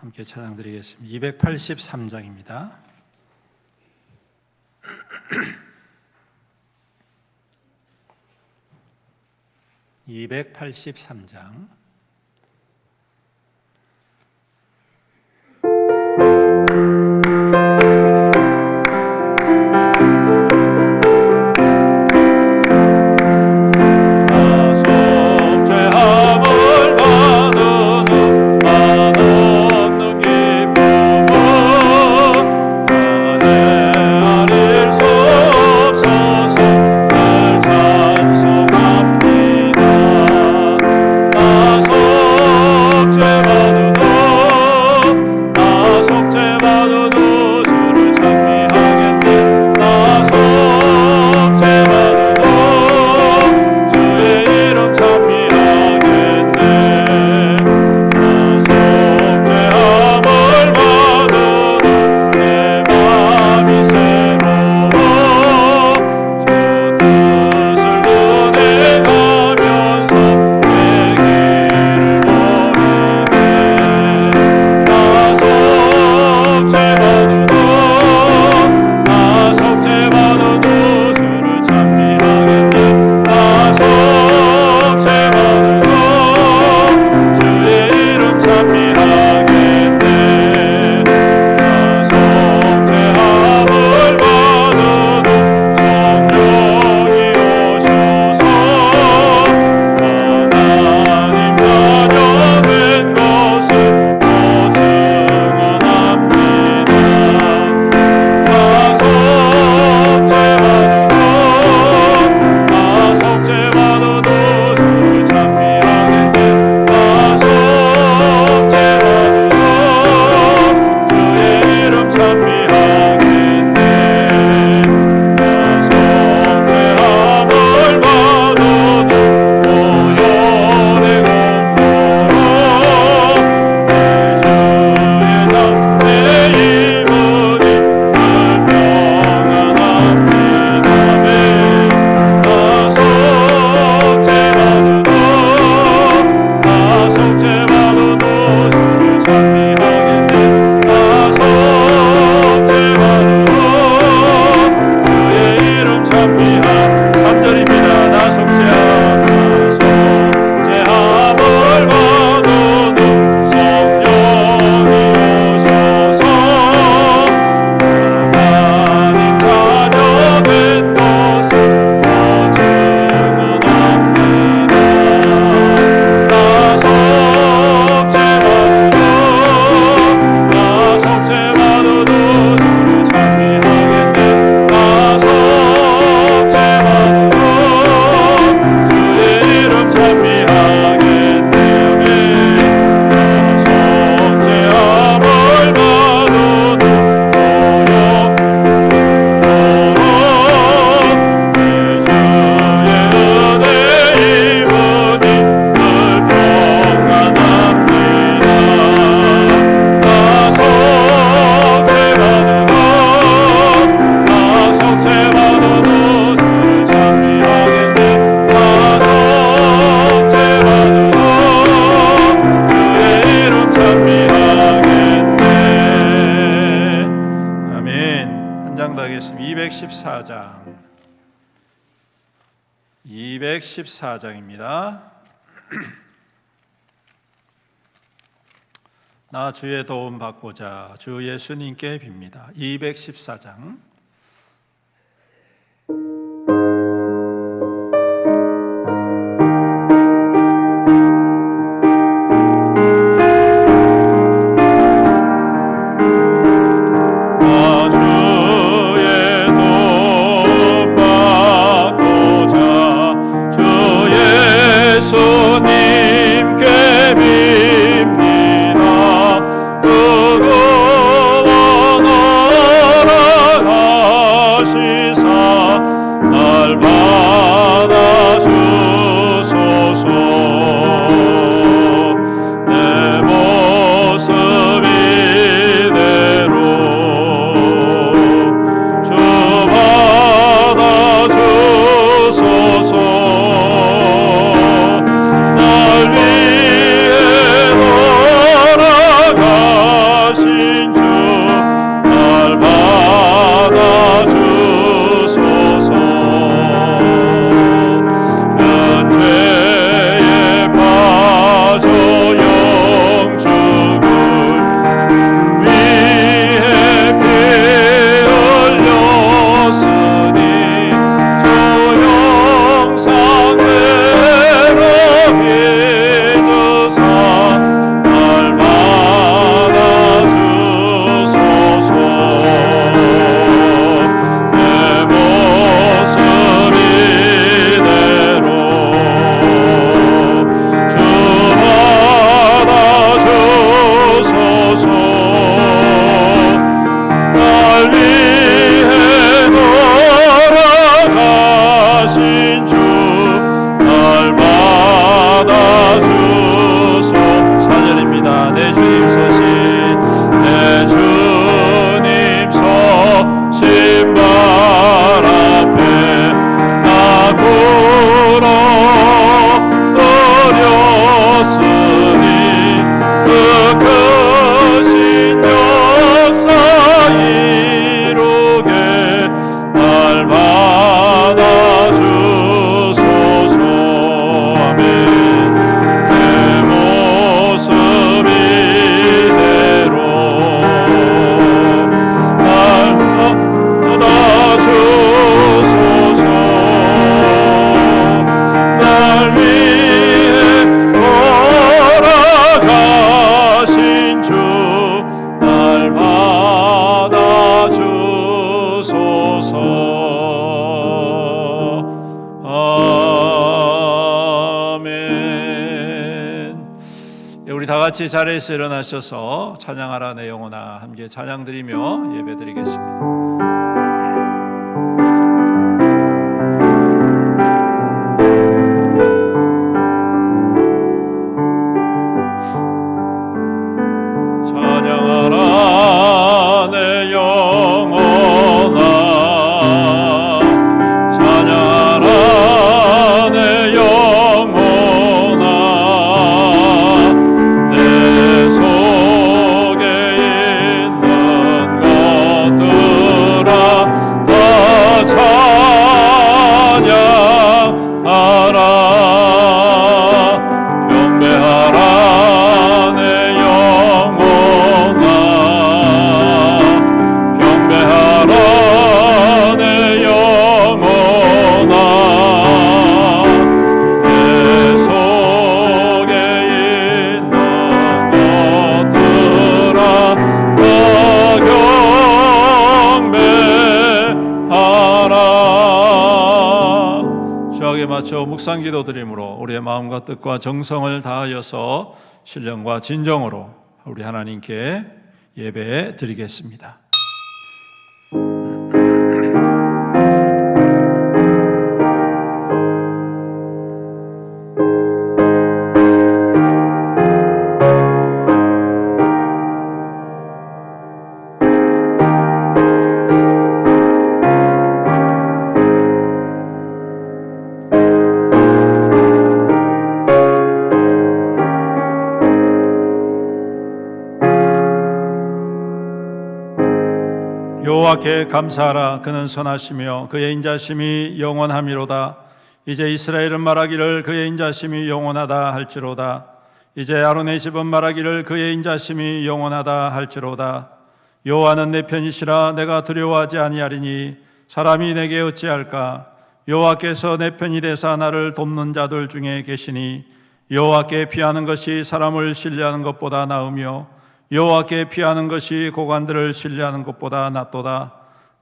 함께 찬양드리겠습니다. 283장입니다. (283장) (214장) 214장입니다. 나 주의 도움 받고자 주 예수님께 빕니다. 214장. 누구 원하라 위해 돌아가신 주 날 받아주소. 4절입니다. 내 주님 서신 내 주님 서신 발 앞에 나 굴어 떨렸으니 그 크신 역사 이루게 날 받아주소서. 아멘. 내 모습 이대로 날 받아주소서. 날 위해 돌아가신 주 날 받아주소서. 아멘. 우리 다 같이 자리에서 일어나셔서 찬양하라 내 영혼아 함께 찬양 드리며 예배 드리겠습니다. 찬양하라 내 영혼아 찬양하라 내 영혼아 내 속에 있는 것들아 다 찬양하라. 경배하라 내 영혼아 경배하라 내 영혼아 내 속에 있는 것들아 다 경배하라. 주악에 맞춰 묵상기도 드림으로 우리의 마음과 뜻과 정성을 다하여서 신령과 진정으로 우리 하나님께 예배 드리겠습니다. 여호와께 감사하라. 그는 선하시며 그의 인자심이 영원함이로다. 이제 이스라엘은 말하기를 그의 인자심이 영원하다 할지로다. 이제 아론의 집은 말하기를 그의 인자심이 영원하다 할지로다. 여호와는 내 편이시라. 내가 두려워하지 아니하리니 사람이 내게 어찌할까. 여호와께서 내 편이 되사 나를 돕는 자들 중에 계시니 여호와께 피하는 것이 사람을 신뢰하는 것보다 나으며 여호와께 피하는 것이 고관들을 신뢰하는 것보다 낫도다.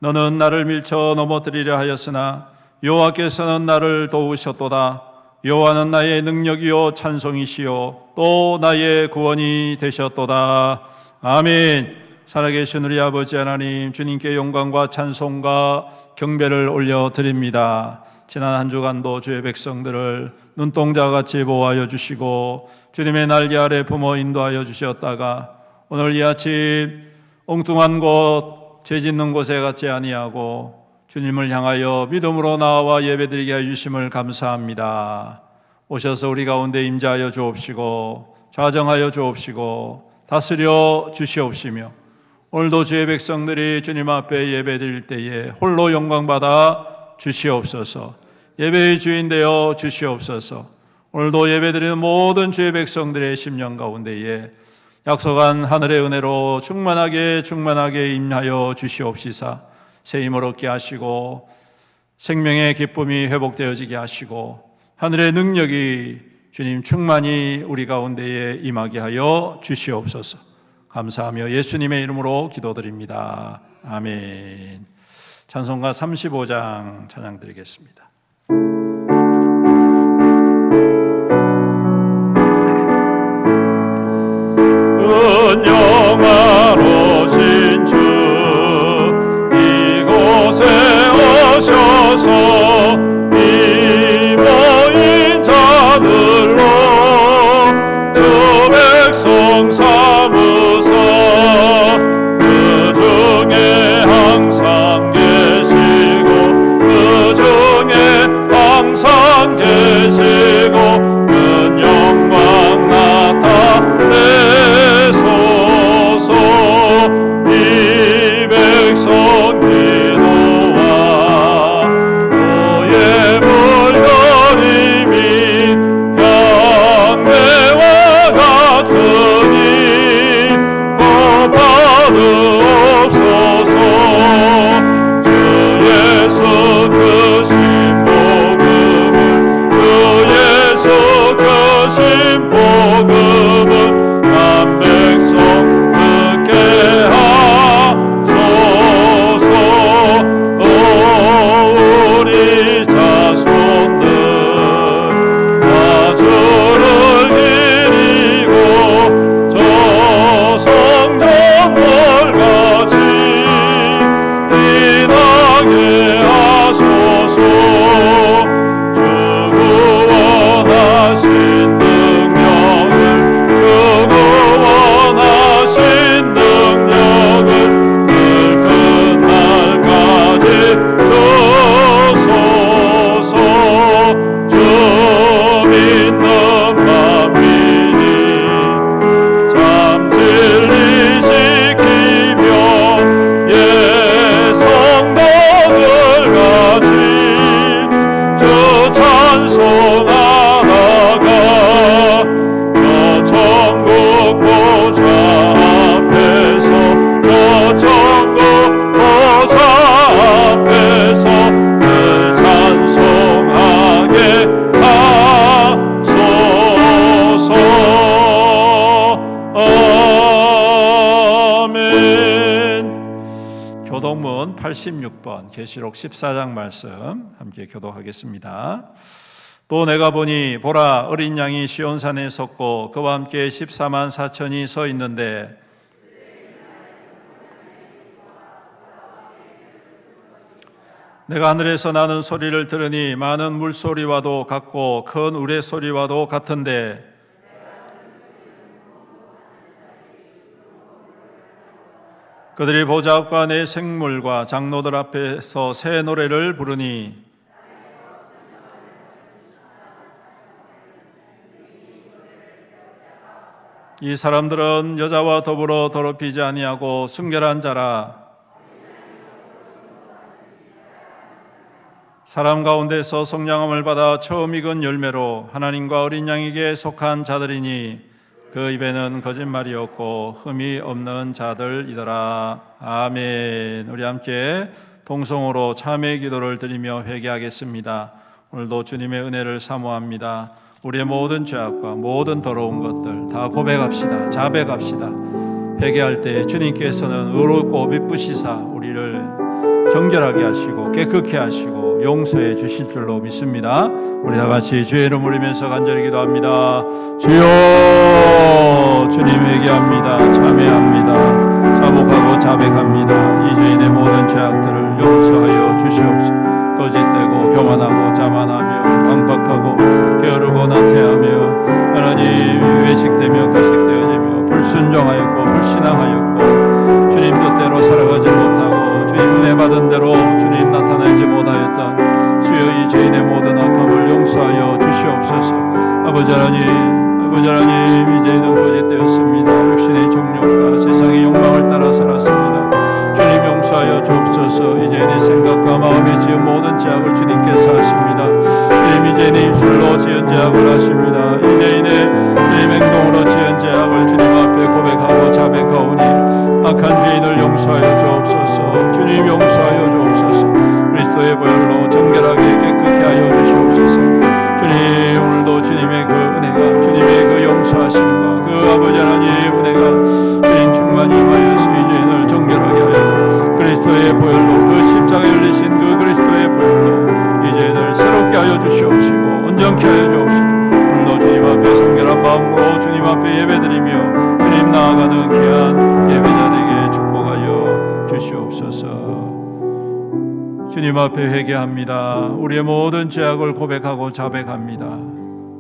너는 나를 밀쳐 넘어뜨리려 하였으나 여호와께서는 나를 도우셨도다. 여호와는 나의 능력이요 찬송이시요 또 나의 구원이 되셨도다. 아멘. 살아계신 우리 아버지 하나님, 주님께 영광과 찬송과 경배를 올려드립니다. 지난 한 주간도 주의 백성들을 눈동자같이 보호하여 주시고 주님의 날개 아래 품어 인도하여 주셨다가 오늘 이 아침 엉뚱한 곳, 죄 짓는 곳에 같지 아니하고 주님을 향하여 믿음으로 나와 예배드리게 해 주심을 감사합니다. 오셔서 우리 가운데 임재하여 주옵시고 좌정하여 주옵시고 다스려 주시옵시며 오늘도 주의 백성들이 주님 앞에 예배드릴 때에 홀로 영광받아 주시옵소서. 예배의 주인 되어 주시옵소서. 오늘도 예배드리는 모든 주의 백성들의 심령 가운데에 약속한 하늘의 은혜로 충만하게 임하여 주시옵시사. 새 힘을 얻게 하시고 생명의 기쁨이 회복되어지게 하시고 하늘의 능력이 주님 충만히 우리 가운데에 임하게 하여 주시옵소서. 감사하며 예수님의 이름으로 기도드립니다. 아멘. 찬송가 35장 찬양 드리겠습니다. 은영하로신 주 교독문 86번 계시록 14장 말씀 함께 교독하겠습니다. 또 내가 보니 보라 어린 양이 시온산에 섰고 그와 함께 14만 4천이 서 있는데 내가 하늘에서 나는 소리를 들으니 많은 물소리와도 같고 큰 우레소리와도 같은데 그들이 보좌 앞과 내 생물과 장로들 앞에서 새 노래를 부르니 이 사람들은 여자와 더불어 더럽히지 아니하고 순결한 자라. 사람 가운데서 성령함을 받아 처음 익은 열매로 하나님과 어린 양에게 속한 자들이니 그 입에는 거짓말이 없고 흠이 없는 자들이더라. 아멘. 우리 함께 동성으로 참회의 기도를 드리며 회개하겠습니다. 오늘도 주님의 은혜를 사모합니다. 우리의 모든 죄악과 모든 더러운 것들 다 고백합시다. 자백합시다. 회개할 때 주님께서는 의롭고 미쁘시사 우리를 정결하게 하시고 깨끗게 하시고 용서해 주실 줄로 믿습니다. 우리 다 같이 주의 이름 부르면서 간절히 기도합니다. 주여, 주님 회개합니다. 참회합니다. 자복하고 자백합니다. 이 죄인의 모든 죄악들을 용서하여 주시옵소서. 거짓되고 교만하고 자만하며 강박하고 게으르고 나태하며 하나님 외식되며 거식되어지며 불순종하였고 불신앙하였고 주님 뜻대로 살아가지 못하고 주님 은혜 받은 대로 주님 나타나지 못하였던 주여 이 죄인의 모든 악함을 용서하여 주시옵소서. 아버지 하나님 이제는 거짓되었습니다. 육신의 정욕과 세상의 욕망을 따라 살았습니다. 주님 용서하여 주옵소서. 이제 내 생각과 마음에 지은 모든 죄악을 주님께서 하십니다. 주님 이제 내 입술로 지은 죄악을 하십니다. 이내 주님 행동으로 지은 죄악을 주님 앞에 고백하고 자백하오니 악한 죄인을 용서하여 주옵소서. 주님 용서하여 주옵소서. 그리스도의 보혈로 정결하게 깨끗게 하여 주시옵소서. 주님 오늘도 주님의 그 은혜가 주님의 그 용서하심과 그 아버지 하나님 은혜가 주님 충만히 임하여서 이 죄인을 정결하게 하여 그리스도의 보혈로 그 십자가에 열리신 그 그리스도의 보혈로 이 죄인을 새롭게 하여 주시옵시고 온전케 하여 주옵시고 오늘도 주님 앞에 성결한 마음으로 주님 앞에 예배드리며 주님 나아가는 귀한 예배자에게 축복하여 주시옵소서. 주님 앞에 회개합니다. 우리의 모든 죄악을 고백하고 자백합니다.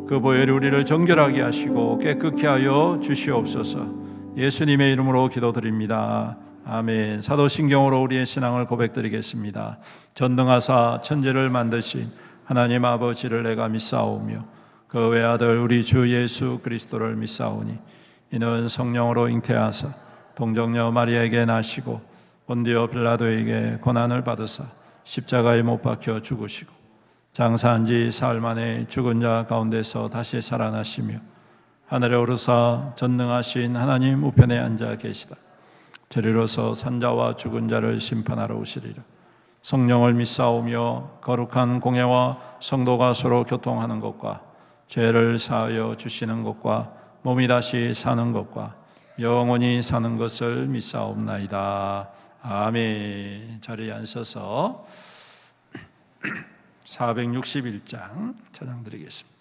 그 보혈이 우리를 정결하게 하시고 깨끗게 하여 주시옵소서. 예수님의 이름으로 기도드립니다. 아멘. 사도신경으로 우리의 신앙을 고백드리겠습니다. 전능하사 천지를 만드신 하나님 아버지를 내가 믿사오며 그 외아들 우리 주 예수 그리스도를 믿사오니 이는 성령으로 잉태하사 동정녀 마리아에게 나시고 본디오 빌라도에게 고난을 받으사 십자가에 못 박혀 죽으시고 장사한 지 사흘 만에 죽은 자 가운데서 다시 살아나시며 하늘에 오르사 전능하신 하나님 우편에 앉아 계시다. 저리로서 산자와 죽은 자를 심판하러 오시리라. 성령을 믿사오며 거룩한 공예와 성도가 서로 교통하는 것과 죄를 사하여 주시는 것과 몸이 다시 사는 것과 영원히 사는 것을 믿사옵나이다. 아멘. 자리에 앉으셔서 461장 찬양 드리겠습니다.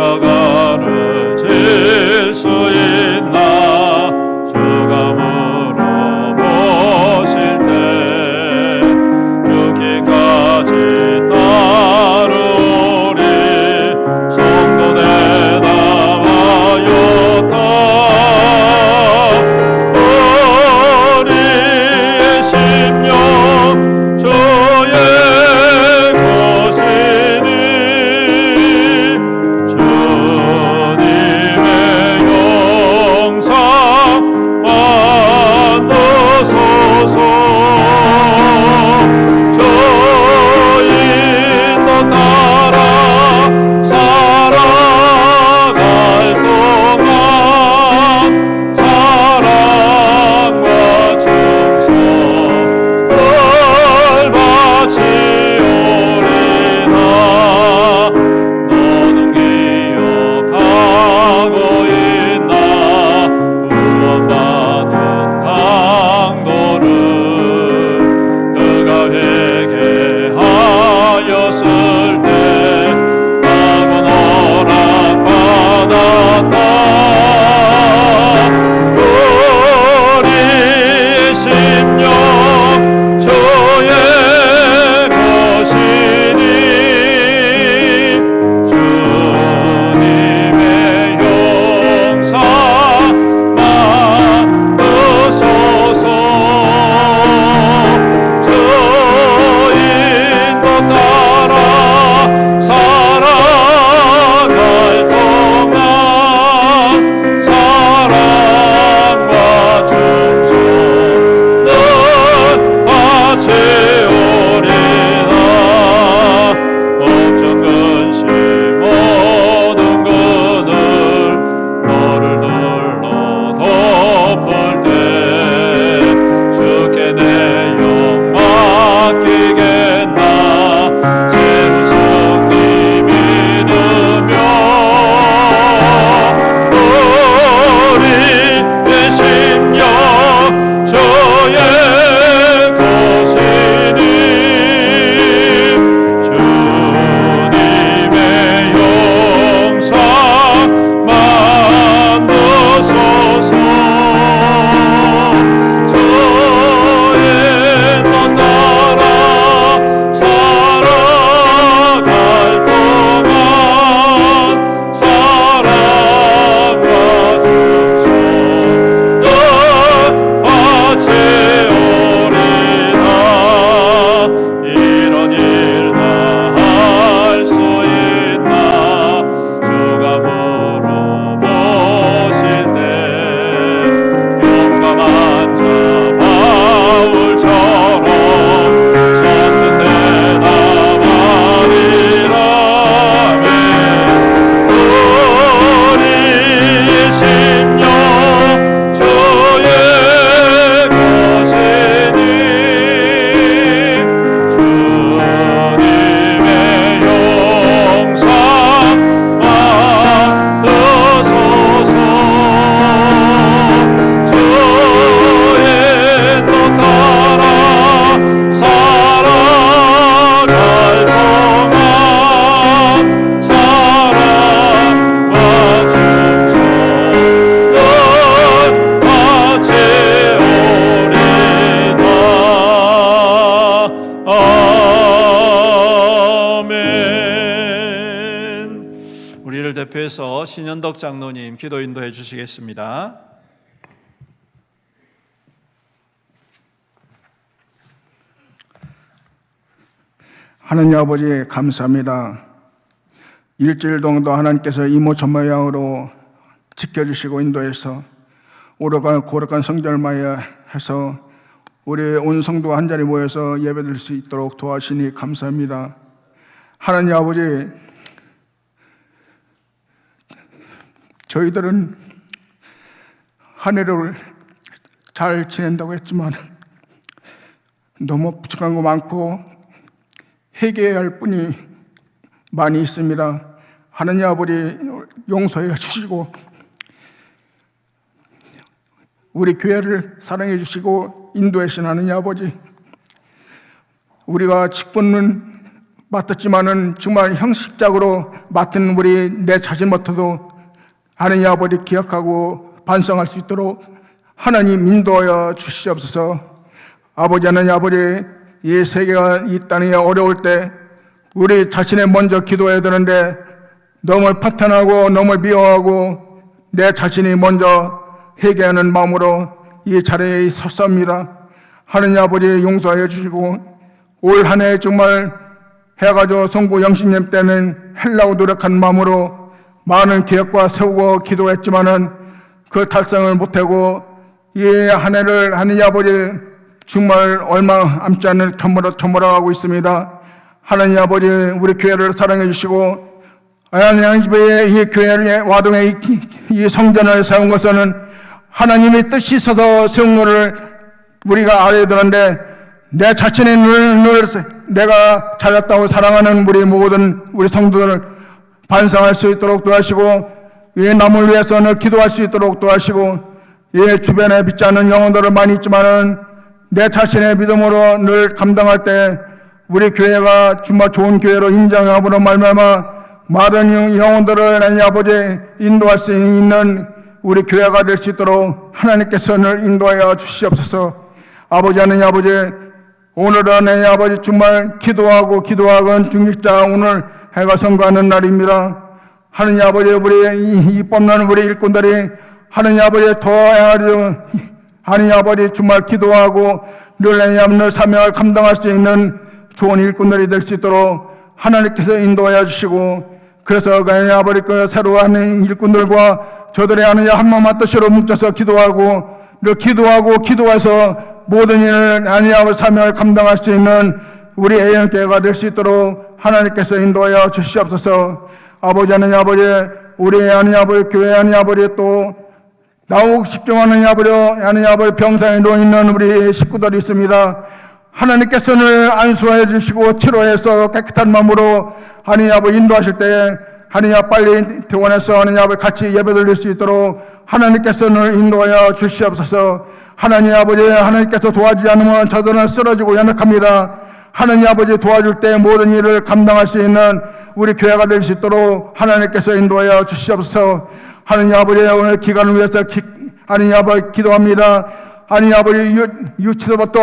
십자가를 질 수 있나 주가 물어보실 때 죽기까지 따르리 성도 대답하였다. 우리의 심령 주의 것이니 주님의 영상 받으소서. 저희 대표해서 신현덕 장로님 기도 인도해 주시겠습니다. 하느님 아버지 감사합니다. 일주일 동안도 하나님께서 이모저모양으로 지켜주시고 인도해서 오래간 고력한 성전을 마해해서 우리 온 성도가 한자리 모여서 예배드릴 수 있도록 도와주시니 감사합니다. 하나님 아버지, 저희들은 한 해를 잘 지낸다고 했지만 너무 부족한 거 많고 회개해야 할 분이 많이 있습니다. 하나님 아버지 용서해 주시고 우리 교회를 사랑해 주시고 인도해 주신 하나님 아버지, 우리가 직분은 맡았지만은 정말 형식적으로 맡은 우리 내 자신부터도 하나님 아버지 기억하고 반성할 수 있도록 하나님 인도하여 주시옵소서. 아버지, 하나님 아버지, 이 세계가 이 땅이 어려울 때 우리 자신에 먼저 기도해야 되는데 너무 파탄하고 너무 미워하고 내 자신이 먼저 회개하는 마음으로 이 자리에 섰습니다. 하느님 아버지 용서해 주시고 올 한 해 정말 해가지고 송구 영신님 때는 하려고 노력한 마음으로 많은 계획과 세우고 기도했지만은 그 달성을 못하고 이 한 해를 하느님 아버지 정말 얼마 남지 않는 저물어가고 있습니다. 하나님 아버지, 우리 교회를 사랑해 주시고 하나님 집에 이 교회를 와동에 이 성전을 세운 것은 하나님의 뜻이 있어서 세운 것을 우리가 알아야 되는데 내 자신의 눈을 내가 잘났다고 사랑하는 우리 모든 우리 성도들을 반성할 수 있도록 도와주시고 이 남을 위해서 늘 기도할 수 있도록 도와주시고 이 주변에 믿지 않는 영혼들을 많이 있지만은 내 자신의 믿음으로 늘 감당할 때 우리 교회가 정말 좋은 교회로 인정함으로 말미암아 많은 영혼들을 하나님 아버지 인도할 수 있는 우리 교회가 될 수 있도록 하나님께서 늘 인도하여 주시옵소서. 아버지, 하나님 아버지, 오늘은 하나님 아버지 정말 기도하건 중직자 오늘 해가 성가하는 날입니다. 하나님 아버지, 우리 이 뽑는 우리 일꾼들이 하나님 아버지 더 하나님 아버지 정말 기도하고 늘 사명을 감당할 수 있는 좋은 일꾼들이 될 수 있도록 하나님께서 인도하여 주시고 그래서 하나님 아버지 그 새로 하는 일꾼들과 저들의 하나님 한 마음 뜻으로 뭉쳐서 기도하고 늘 기도해서 모든 일을 하나님 아버지 사명을 감당할 수 있는 우리 애연교회가 될 수 있도록 하나님께서 인도하여 주시옵소서. 아버지, 하나님 아버지, 우리 하나님 아버지 교회 하나님 아버지 또 나오고 집중하는 하나님 아버지 병상에 누워있는 우리 식구들이 있습니다. 하나님께서는 안수해 주시고 치료해서 깨끗한 마음으로 하나님 아버지 인도하실 때 하나님 아버지 빨리 퇴원해서 하나님 아버지 같이 예배드릴 수 있도록 하나님께서는 인도하여 주시옵소서. 하나님 아버지, 하나님께서 도와주지 않으면 저들은 쓰러지고 연약합니다. 하나님 아버지 도와줄 때 모든 일을 감당할 수 있는 우리 교회가 될 수 있도록 하나님께서 인도하여 주시옵소서. 하나님 아버지 오늘 기간을 위해서 하나님 아버지 기도합니다. 하나님 아버지 유치도부터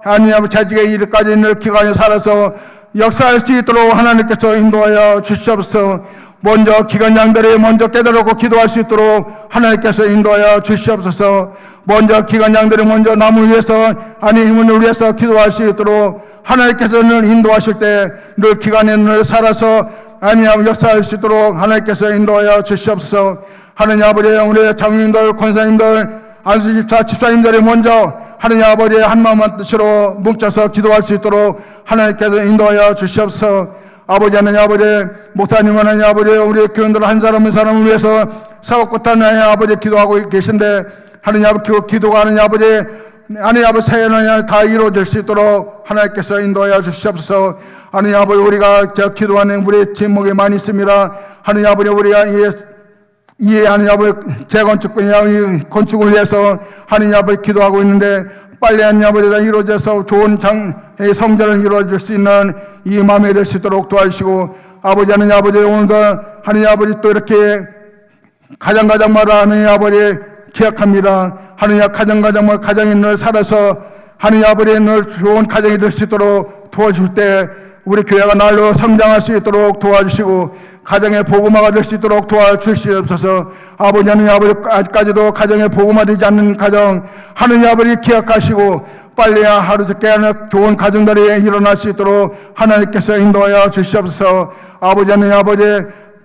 하나님 아버지 재직에 이르까지 늘 기간에 살아서 역사할 수 있도록 하나님께서 인도하여 주시옵소서. 먼저 기관장들이 먼저 깨달고 기도할 수 있도록 하나님께서 인도하여 주시옵소서. 먼저 기관장들이 먼저 남을 위해서 하나님을 위해서 기도할 수 있도록 하나님께서 늘 인도하실 때 늘 기관에 늘 살아서 하나님 역사할 수 있도록 하나님께서 인도하여 주시옵소서. 하나님 아버지 우리 장로님들 권사님들 안수집사 집사님들이 먼저 하나님 아버지 한마음 뜻으로 뭉쳐서 기도할 수 있도록 하나님께서 인도하여 주시옵소서. 아버지, 하나님 아버지 목사님 하나님 아버지 우리 교인들 한 사람 한 사람을 위해서 사업부터 하나님 아버지 기도하고 계신데 하나님 아버지 기도가 하나님 아버지 세연을 다 이루어질 수 있도록 하나님께서 인도하여 주시옵소서. 하나님 아버지 우리가 기도하는 우리 제목이 많이 있습니다. 하나님 아버지 우리가 이 하나님 아버지 재건축이나 건축을 위해서 하나님 아버지 기도하고 있는데 빨리 하나님 아버지가 이루어져서 좋은 성전을 이루어질 수 있는 이 마음이 될 수 있도록 도와주시고 아버지, 하나님 아버지 오늘도 하나님 아버지 또 이렇게 가정마다 하나님 아버지 기억합니다. 하나님 가정이 늘 살아서 하나님 아버지 늘 좋은 가정이 될 수 있도록 도와줄 때 우리 교회가 날로 성장할 수 있도록 도와주시고 가정의 복음화가 될 수 있도록 도와주시옵소서. 아버지 하느님 아버지, 아직까지도 가정의 복음화되지 않는 가정 하느님 아버지 기억하시고 빨리야 하루속게 하는 좋은 가정들이 일어날 수 있도록 하나님께서 인도하여 주시옵소서. 아버지 하느님 아버지,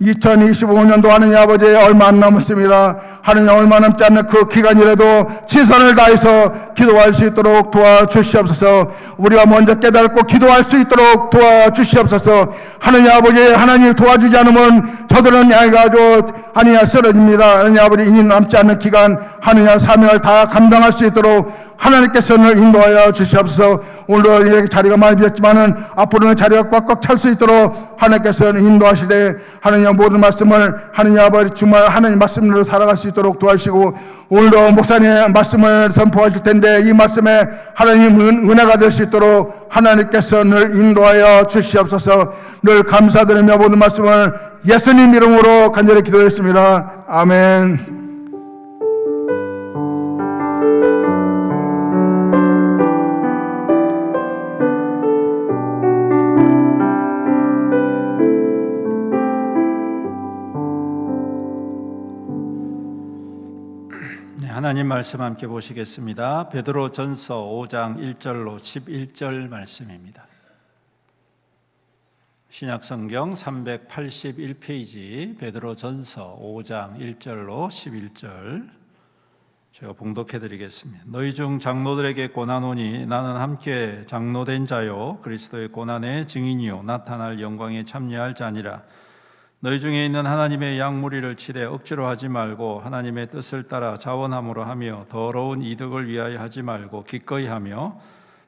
2025년도 하느님 아버지 얼마 안 남았습니다. 하느님 얼마 남지 않는 그 기간이라도 최선을 다해서 기도할 수 있도록 도와주시옵소서. 우리가 먼저 깨닫고 기도할 수 있도록 도와주시옵소서. 하느님 아버지, 하나님 도와주지 않으면 저들은 양해가지고 하느님 쓰러집니다. 하느님 아버지, 이 남지 않는 기간 하느님 사명을 다 감당할 수 있도록 하나님께서 인도하여 주시옵소서. 오늘도 이렇게 자리가 많이 비었지만은 앞으로는 자리가 꽉꽉 찰 수 있도록 하나님께서 인도하시되 하느님 모든 말씀을 하느님 아버지 주말 하나님 말씀으로 살아갈 수 있도록 도와주시고, 오늘도 목사님의 말씀을 선포하실 텐데 이 말씀에 하나님 은혜가 될 수 있도록 하나님께서 늘 인도하여 주시옵소서. 늘 감사드리며 모든 말씀을 예수님 이름으로 간절히 기도했습니다. 아멘. 하나님 말씀 함께 보시겠습니다. 베드로 전서 5장 1절로 11절 말씀입니다. 신약성경 381페이지 베드로 전서 5장 1절로 11절 제가 봉독해 드리겠습니다. 너희 중 장로들에게 고난오니 나는 함께 장로된 자요 그리스도의 고난의 증인이요 나타날 영광에 참여할 자니라. 너희 중에 있는 하나님의 양무리를 치되 억지로 하지 말고 하나님의 뜻을 따라 자원함으로 하며 더러운 이득을 위하여 하지 말고 기꺼이 하며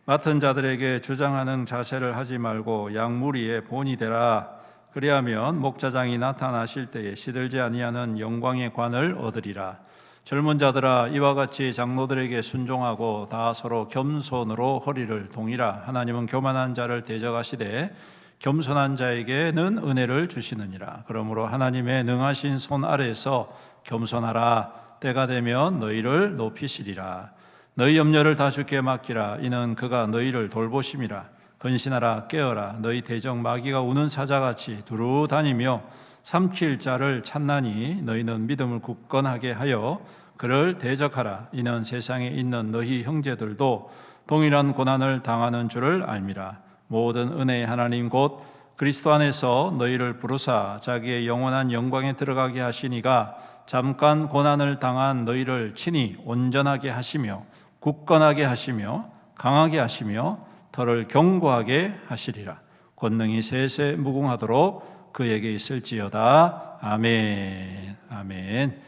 맡은 자들에게 주장하는 자세를 하지 말고 양무리의 본이 되라. 그리하면 목자장이 나타나실 때에 시들지 아니하는 영광의 관을 얻으리라. 젊은 자들아, 이와 같이 장로들에게 순종하고 다 서로 겸손으로 허리를 동이라. 하나님은 교만한 자를 대적하시되 겸손한 자에게는 은혜를 주시느니라. 그러므로 하나님의 능하신 손 아래에서 겸손하라. 때가 되면 너희를 높이시리라. 너희 염려를 다 주께 맡기라. 이는 그가 너희를 돌보심이라. 근신하라, 깨어라. 너희 대적 마귀가 우는 사자같이 두루 다니며 삼킬 자를 찾나니 너희는 믿음을 굳건하게 하여 그를 대적하라. 이는 세상에 있는 너희 형제들도 동일한 고난을 당하는 줄을 알미라. 모든 은혜의 하나님 곧 그리스도 안에서 너희를 부르사 자기의 영원한 영광에 들어가게 하시니가 잠깐 고난을 당한 너희를 친히 온전하게 하시며 굳건하게 하시며 강하게 하시며 더를 견고하게 하시리라. 권능이 세세 무궁하도록 그에게 있을지어다. 아멘. 아멘.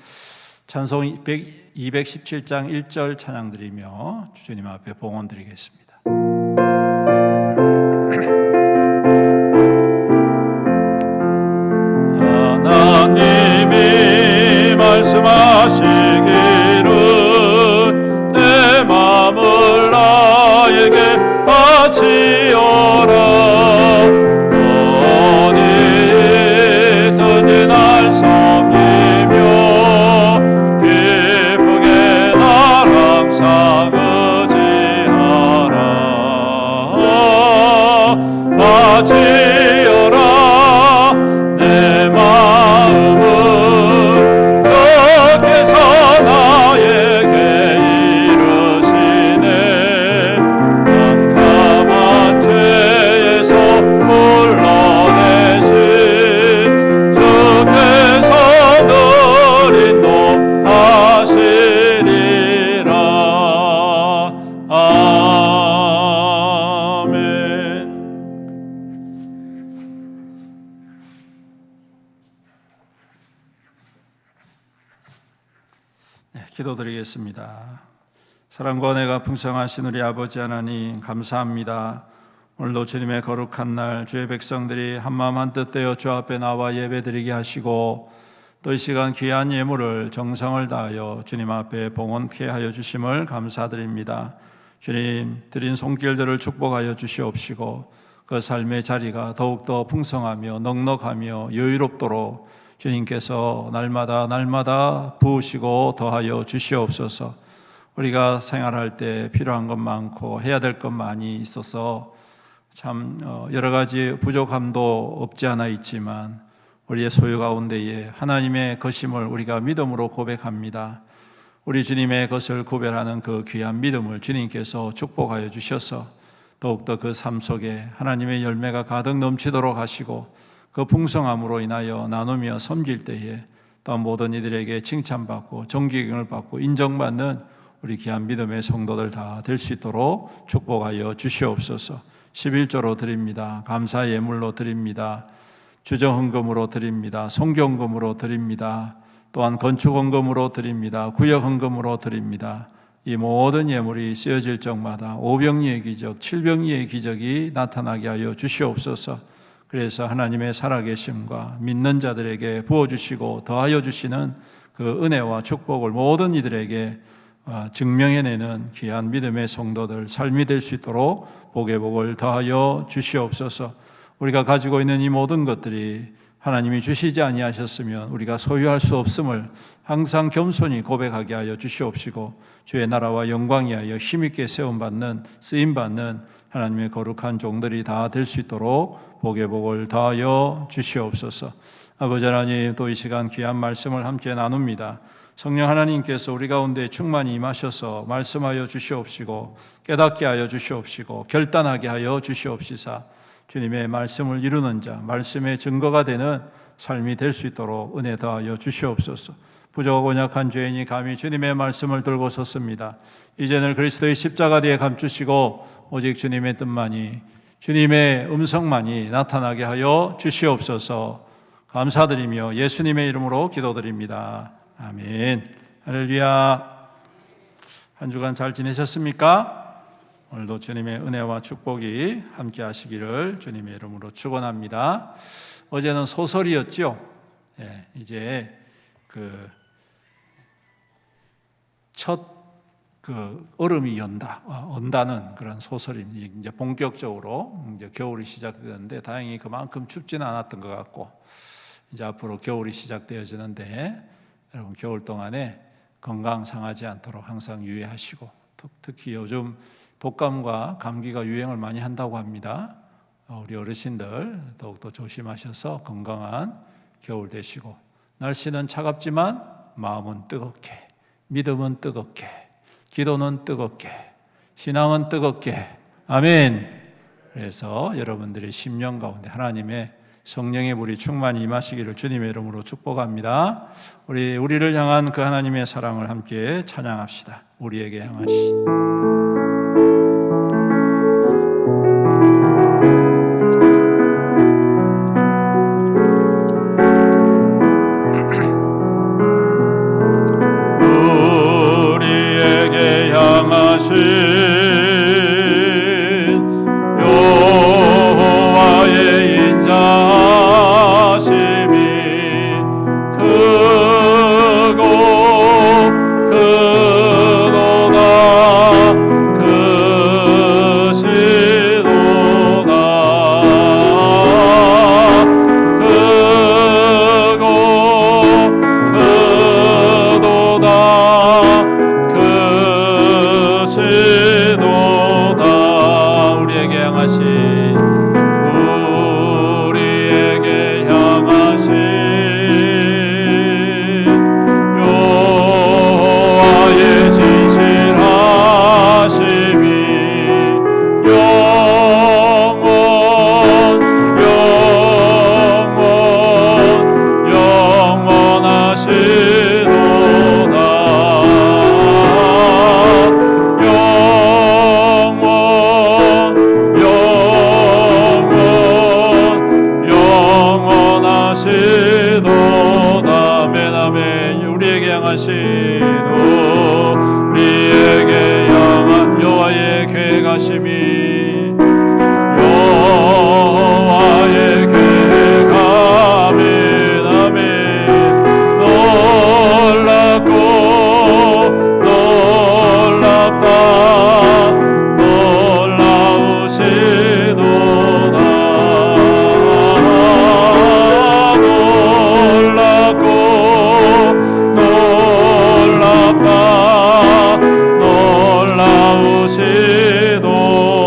찬송 217장 1절 찬양 드리며 주님 앞에 봉헌 드리겠습니다. 하나님이 말씀하시기를 내 마음을 나에게 바치어라. 너니 있든지 날 섬기며 기쁘게 날 항상 의지하라. 바치어라 내 마음을 주께서 나에게 이르시네. 깜깜한 죄에서 불러내신 주께서 늘 인도하시리라. 아멘. 기도드리겠습니다. 사랑과 은혜가 풍성하신 우리 아버지 하나님 감사합니다. 오늘도 주님의 거룩한 날 주의 백성들이 한마음 한뜻 되어 주 앞에 나와 예배드리게 하시고 또 이 시간 귀한 예물을 정성을 다하여 주님 앞에 봉헌케 하여 주심을 감사드립니다. 주님 드린 손길들을 축복하여 주시옵시고 그 삶의 자리가 더욱더 풍성하며 넉넉하며 여유롭도록 주님께서 날마다 부으시고 더하여 주시옵소서. 우리가 생활할 때 필요한 것 많고 해야 될 것 많이 있어서 참 여러 가지 부족함도 없지 않아 있지만 우리의 소유 가운데에 하나님의 것임을 우리가 믿음으로 고백합니다. 우리 주님의 것을 구별하는 그 귀한 믿음을 주님께서 축복하여 주셔서 더욱더 그 삶 속에 하나님의 열매가 가득 넘치도록 하시고 그 풍성함으로 인하여 나누며 섬길 때에 또 모든 이들에게 칭찬받고 존경을 받고 인정받는 우리 귀한 믿음의 성도들 다 될 수 있도록 축복하여 주시옵소서. 11조로 드립니다. 감사 예물로 드립니다. 주정헌금으로 드립니다. 성경금으로 드립니다. 또한 건축헌금으로 드립니다. 구역헌금으로 드립니다. 이 모든 예물이 쓰여질 적마다 오병이의 기적, 칠병이의 기적이 나타나게 하여 주시옵소서. 그래서 하나님의 살아계심과 믿는 자들에게 부어주시고 더하여 주시는 그 은혜와 축복을 모든 이들에게 증명해내는 귀한 믿음의 성도들 삶이 될 수 있도록 복의 복을 더하여 주시옵소서. 우리가 가지고 있는 이 모든 것들이 하나님이 주시지 아니하셨으면 우리가 소유할 수 없음을 항상 겸손히 고백하게 하여 주시옵시고 주의 나라와 영광이 하여 힘있게 세움받는 쓰임받는 하나님의 거룩한 종들이 다 될 수 있도록 복의 복을 더하여 주시옵소서. 아버지 하나님, 또 이 시간 귀한 말씀을 함께 나눕니다. 성령 하나님께서 우리 가운데 충만히 임하셔서 말씀하여 주시옵시고 깨닫게 하여 주시옵시고 결단하게 하여 주시옵시사 주님의 말씀을 이루는 자, 말씀의 증거가 되는 삶이 될 수 있도록 은혜 더하여 주시옵소서. 부족하고 약한 죄인이 감히 주님의 말씀을 들고 섰습니다. 이제는 그리스도의 십자가 뒤에 감추시고 오직 주님의 뜻만이, 주님의 음성만이 나타나게 하여 주시옵소서. 감사드리며 예수님의 이름으로 기도드립니다. 아멘. 할렐루야. 한 주간 잘 지내셨습니까? 오늘도 주님의 은혜와 축복이 함께 하시기를 주님의 이름으로 축원합니다. 어제는 소설이었죠. 이제 첫 얼음이 온다는 그런 소설입니다. 이제 본격적으로 이제 겨울이 시작되는데 다행히 그만큼 춥지는 않았던 것 같고 이제 앞으로 겨울이 시작되어지는데 여러분 겨울 동안에 건강 상하지 않도록 항상 유의하시고 특히 요즘 독감과 감기가 유행을 많이 한다고 합니다. 우리 어르신들 더욱더 조심하셔서 건강한 겨울 되시고 날씨는 차갑지만 마음은 뜨겁게, 믿음은 뜨겁게, 기도는 뜨겁게, 신앙은 뜨겁게. 아멘. 그래서 여러분들의 심령 가운데 하나님의 성령의 불이 충만히 임하시기를 주님의 이름으로 축복합니다. 우리를 향한 그 하나님의 사랑을 함께 찬양합시다. 우리에게 향하신 우리에게 향하신 놀라우시도다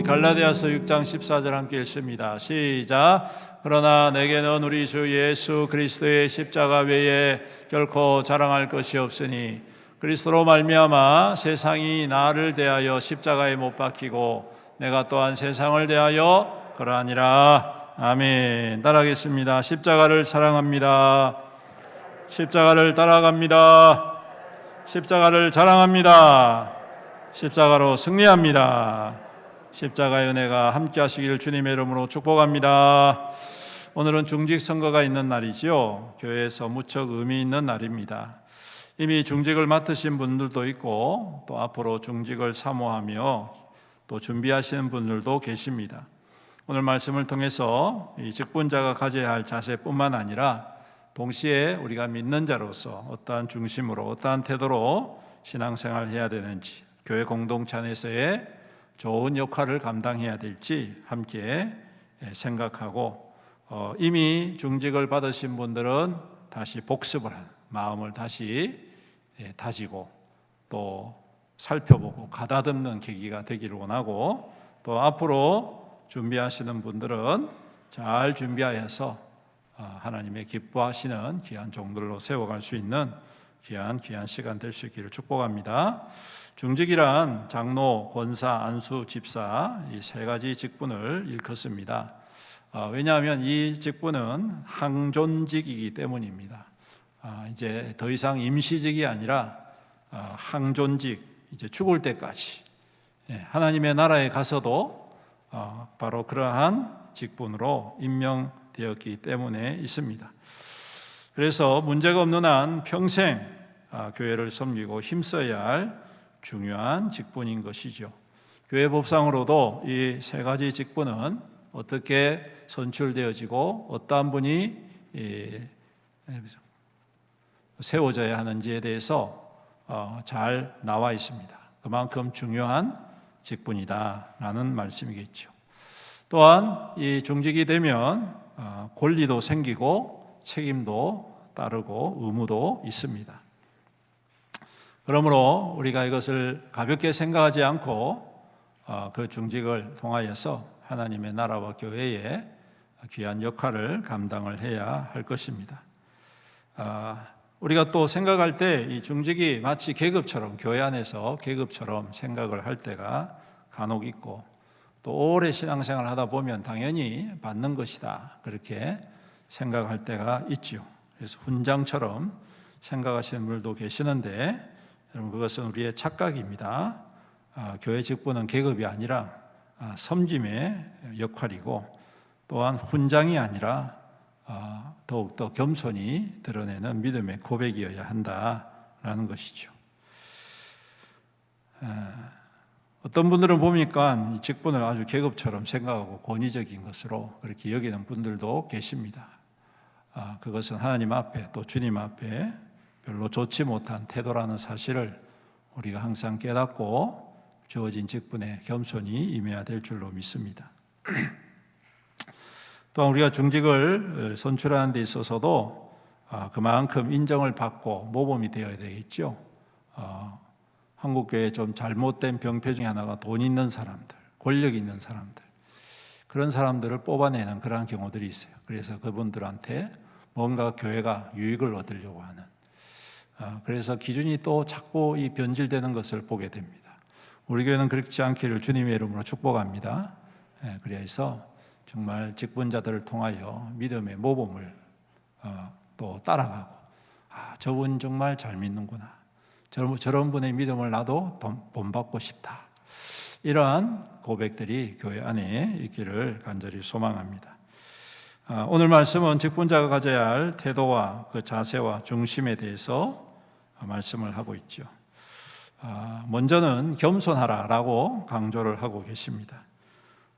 우리 갈라디아서 6장 14절 함께 읽습니다. 시작. 그러나 내게는 우리 주 예수 그리스도의 십자가 외에 결코 자랑할 것이 없으니 그리스도로 말미암아 세상이 나를 대하여 십자가에 못 박히고 내가 또한 세상을 대하여 그러하니라. 아멘. 따라하겠습니다. 십자가를 사랑합니다. 십자가를 따라갑니다. 십자가를 자랑합니다. 십자가로 승리합니다. 십자가의 은혜가 함께 하시길 주님의 이름으로 축복합니다. 오늘은 중직 선거가 있는 날이지요. 교회에서 무척 의미 있는 날입니다. 이미 중직을 맡으신 분들도 있고 또 앞으로 중직을 사모하며 또 준비하시는 분들도 계십니다. 오늘 말씀을 통해서 이 직분자가 가져야 할 자세뿐만 아니라 동시에 우리가 믿는 자로서 어떠한 중심으로 어떠한 태도로 신앙생활을 해야 되는지, 교회 공동체 안에서의 좋은 역할을 감당해야 될지 함께 생각하고 이미 중직을 받으신 분들은 다시 복습을 하는 마음을 다시 다지고 또 살펴보고 가다듬는 계기가 되기를 원하고, 또 앞으로 준비하시는 분들은 잘 준비하여서 하나님의 기뻐하시는 귀한 종들로 세워갈 수 있는 귀한 시간 될 수 있기를 축복합니다. 중직이란 장로, 권사, 안수, 집사 이 세 가지 직분을 일컫습니다. 왜냐하면 이 직분은 항존직이기 때문입니다. 이제 더 이상 임시직이 아니라 항존직, 이제 죽을 때까지 하나님의 나라에 가서도 바로 그러한 직분으로 임명되었기 때문에 있습니다. 그래서 문제가 없는 한 평생 교회를 섬기고 힘써야 할 중요한 직분인 것이죠. 교회 법상으로도 이 세 가지 직분은 어떻게 선출되어지고 어떠한 분이 세워져야 하는지에 대해서 잘 나와 있습니다. 그만큼 중요한 직분이다라는 말씀이겠죠. 또한 이 중직이 되면 권리도 생기고 책임도 따르고 의무도 있습니다. 그러므로 우리가 이것을 가볍게 생각하지 않고 그 중직을 통하여서 하나님의 나라와 교회에 귀한 역할을 감당을 해야 할 것입니다. 우리가 또 생각할 때 이 중직이 마치 계급처럼, 교회 안에서 계급처럼 생각을 할 때가 간혹 있고, 또 오래 신앙생활을 하다 보면 당연히 받는 것이다 그렇게 생각할 때가 있죠. 그래서 훈장처럼 생각하시는 분들도 계시는데, 여러분 그것은 우리의 착각입니다. 교회 직분은 계급이 아니라 섬김의 역할이고, 또한 훈장이 아니라 더욱더 겸손히 드러내는 믿음의 고백이어야 한다라는 것이죠. 어떤 분들은 보니까 이 직분을 아주 계급처럼 생각하고 권위적인 것으로 그렇게 여기는 분들도 계십니다. 그것은 하나님 앞에 또 주님 앞에 별로 좋지 못한 태도라는 사실을 우리가 항상 깨닫고 주어진 직분에 겸손히 임해야 될 줄로 믿습니다. 또한 우리가 중직을 선출하는 데 있어서도 그만큼 인정을 받고 모범이 되어야 되겠죠. 한국교회의 좀 잘못된 병폐 중에 하나가 돈 있는 사람들, 권력 있는 사람들, 그런 사람들을 뽑아내는 그런 경우들이 있어요. 그래서 그분들한테 뭔가 교회가 유익을 얻으려고 하는, 그래서 기준이 또 자꾸 이 변질되는 것을 보게 됩니다. 우리 교회는 그렇지 않기를 주님의 이름으로 축복합니다. 그래서 정말 직분자들을 통하여 믿음의 모범을 또 따라가고, 저분 정말 잘 믿는구나, 저런 분의 믿음을 나도 본받고 싶다, 이러한 고백들이 교회 안에 있기를 간절히 소망합니다. 오늘 말씀은 직분자가 가져야 할 태도와 그 자세와 중심에 대해서 말씀을 하고 있죠. 먼저는 겸손하라라고 강조를 하고 계십니다.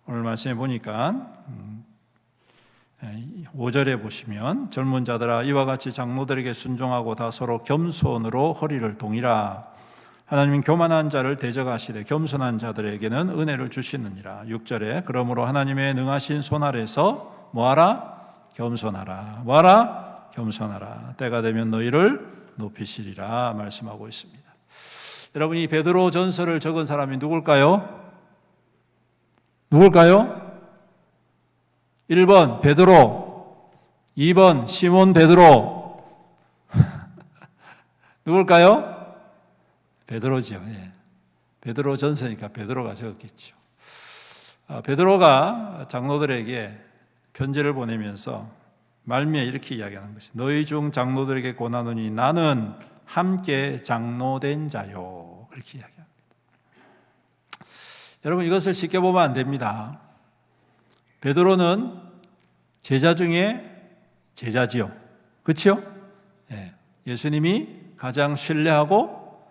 오늘 말씀에 보니까 5절에 보시면 젊은 자들아 이와 같이 장로들에게 순종하고 다 서로 겸손으로 허리를 동이라. 하나님은 교만한 자를 대적하시되 겸손한 자들에게는 은혜를 주시느니라. 6절에 그러므로 하나님의 능하신 손 아래서 뭐하라? 겸손하라. 뭐하라? 겸손하라. 때가 되면 너희를 높이시리라 말씀하고 있습니다. 여러분, 이 베드로 전서를 적은 사람이 누굴까요? 누굴까요? 1번 베드로, 2번 시몬 베드로. 누굴까요? 베드로죠. 예. 베드로 전서니까 베드로가 적었겠죠. 베드로가 장로들에게 편지를 보내면서 말미에 이렇게 이야기하는 것이 너희 중 장로들에게 권하노니 나는 함께 장로된 자요. 그렇게 이야기합니다. 여러분 이것을 쉽게 보면 안 됩니다. 베드로는 제자 중에 제자지요. 그렇죠? 예수님이 가장 신뢰하고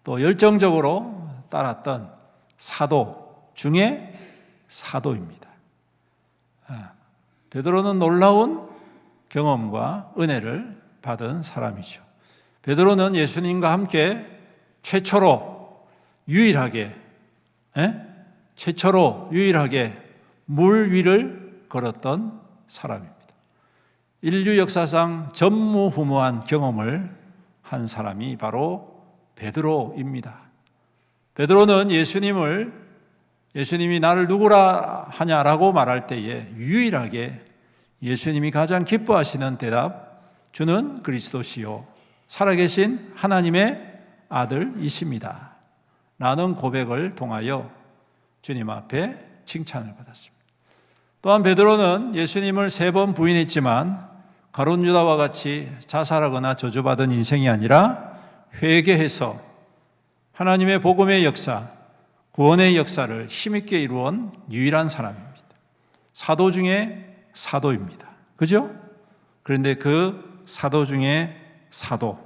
또 열정적으로 따랐던 사도 중에 사도입니다. 베드로는 놀라운 경험과 은혜를 받은 사람이죠. 베드로는 예수님과 함께 최초로 유일하게 물 위를 걸었던 사람입니다. 인류 역사상 전무후무한 경험을 한 사람이 바로 베드로입니다. 베드로는 예수님이 나를 누구라 하냐라고 말할 때에 유일하게 예수님이 가장 기뻐하시는 대답, 주는 그리스도시요 살아계신 하나님의 아들이십니다 라는 고백을 통하여 주님 앞에 칭찬을 받았습니다. 또한 베드로는 예수님을 3번 부인했지만 가룟 유다와 같이 자살하거나 저주받은 인생이 아니라 회개해서 하나님의 복음의 역사, 구원의 역사를 힘있게 이루은 유일한 사람입니다. 사도 중에 사도입니다. 그죠? 그런데 그 사도 중에 사도,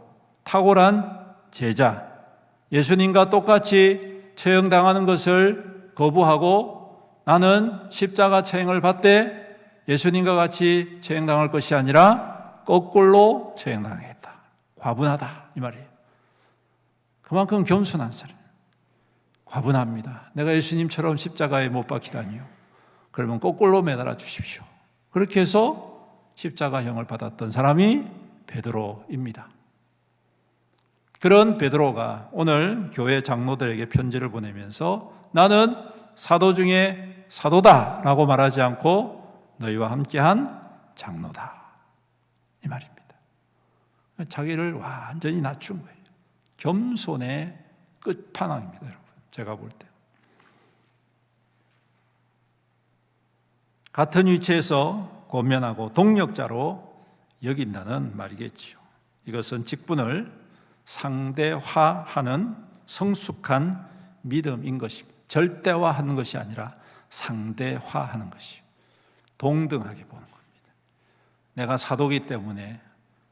탁월한 제자, 예수님과 똑같이 처형당하는 것을 거부하고 나는 십자가 처형을 받되 예수님과 같이 처형당할 것이 아니라 거꾸로 처형당하겠다. 과분하다 이 말이에요. 그만큼 겸손한 사람. 과분합니다. 내가 예수님처럼 십자가에 못 박히다니요. 그러면 거꾸로 매달아 주십시오. 그렇게 해서 십자가형을 받았던 사람이 베드로입니다. 그런 베드로가 오늘 교회 장로들에게 편지를 보내면서 나는 사도 중에 사도다라고 말하지 않고 너희와 함께한 장로다 이 말입니다. 자기를 완전히 낮춘 거예요. 겸손의 끝판왕입니다, 여러분. 제가 볼 때 같은 위치에서 권면하고 동력자로 여긴다는 말이겠지요. 이것은 직분을 상대화하는 성숙한 믿음인 것입니다. 절대화하는 것이 아니라 상대화하는 것이요. 동등하게 보는 겁니다. 내가 사도기 때문에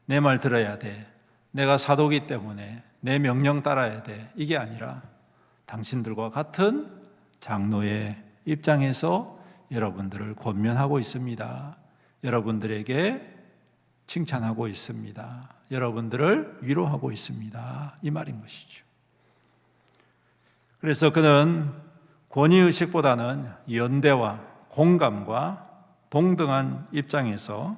내 말 들어야 돼. 내가 사도기 때문에 내 명령 따라야 돼. 이게 아니라 당신들과 같은 장로의 입장에서 여러분들을 권면하고 있습니다. 여러분들에게 칭찬하고 있습니다. 여러분들을 위로하고 있습니다. 이 말인 것이죠. 그래서 그는 권위의식보다는 연대와 공감과 동등한 입장에서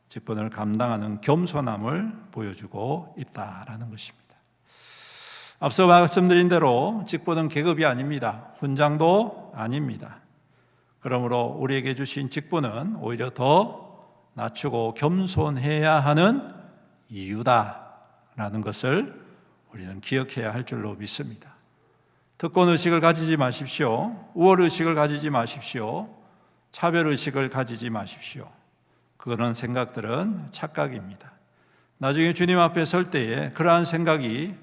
직분을 감당하는 겸손함을 보여주고 있다라는 것입니다. 앞서 말씀드린 대로 직분은 계급이 아닙니다. 훈장도 아닙니다. 그러므로 우리에게 주신 직분은 오히려 더 낮추고 겸손해야 하는 이유다라는 것을 우리는 기억해야 할 줄로 믿습니다. 특권의식을 가지지 마십시오. 우월의식을 가지지 마십시오. 차별의식을 가지지 마십시오. 그런 생각들은 착각입니다. 나중에 주님 앞에 설 때에 그러한 생각이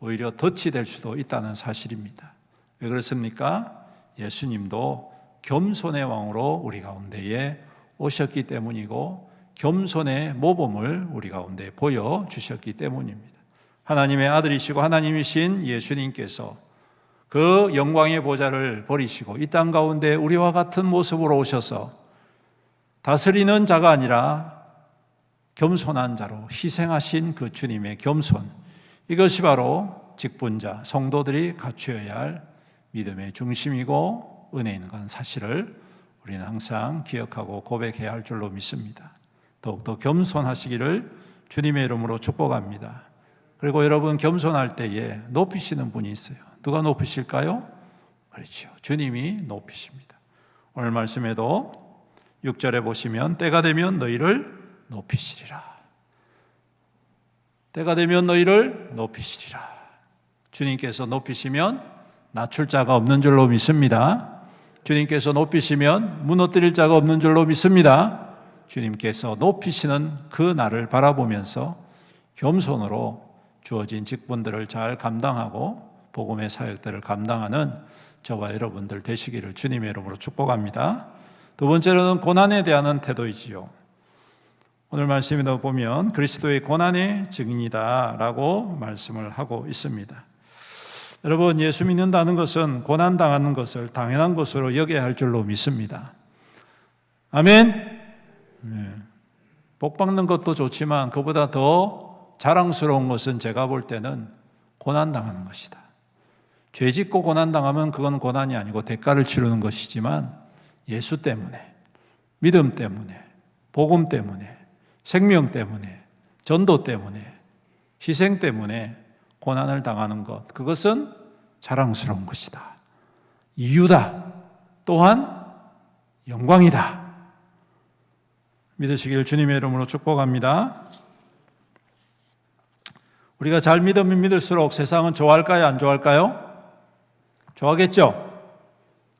오히려 덫이 될 수도 있다는 사실입니다. 왜 그렇습니까? 예수님도 겸손의 왕으로 우리 가운데에 오셨기 때문이고 겸손의 모범을 우리 가운데 보여주셨기 때문입니다. 하나님의 아들이시고 하나님이신 예수님께서 그 영광의 보좌를 버리시고 이 땅 가운데 우리와 같은 모습으로 오셔서 다스리는 자가 아니라 겸손한 자로 희생하신 그 주님의 겸손, 이것이 바로 직분자, 성도들이 갖추어야 할 믿음의 중심이고 은혜인 건 사실을 우리는 항상 기억하고 고백해야 할 줄로 믿습니다. 더욱더 겸손하시기를 주님의 이름으로 축복합니다. 그리고 여러분 겸손할 때에 높이시는 분이 있어요. 누가 높이실까요? 그렇죠. 주님이 높이십니다. 오늘 말씀에도 6절에 보시면 때가 되면 너희를 높이시리라. 때가 되면 너희를 높이시리라. 주님께서 높이시면 낮출 자가 없는 줄로 믿습니다. 주님께서 높이시면 무너뜨릴 자가 없는 줄로 믿습니다. 주님께서 높이시는 그 날을 바라보면서 겸손으로 주어진 직분들을 잘 감당하고 복음의 사역들을 감당하는 저와 여러분들 되시기를 주님의 이름으로 축복합니다. 두 번째로는 고난에 대한 태도이지요. 오늘 말씀에도 보면 그리스도의 고난의 증인이다 라고 말씀을 하고 있습니다. 여러분, 예수 믿는다는 것은 고난당하는 것을 당연한 것으로 여겨야 할 줄로 믿습니다. 아멘. 복 받는 것도 좋지만 그보다 더 자랑스러운 것은 제가 볼 때는 고난당하는 것이다. 죄 짓고 고난당하면 그건 고난이 아니고 대가를 치르는 것이지만 예수 때문에, 믿음 때문에, 복음 때문에, 생명 때문에, 전도 때문에, 희생 때문에 고난을 당하는 것, 그것은 자랑스러운 것이다. 이유다. 또한 영광이다. 믿으시길 주님의 이름으로 축복합니다. 우리가 잘 믿으면 믿을수록 세상은 좋아할까요? 안 좋아할까요? 좋아하겠죠?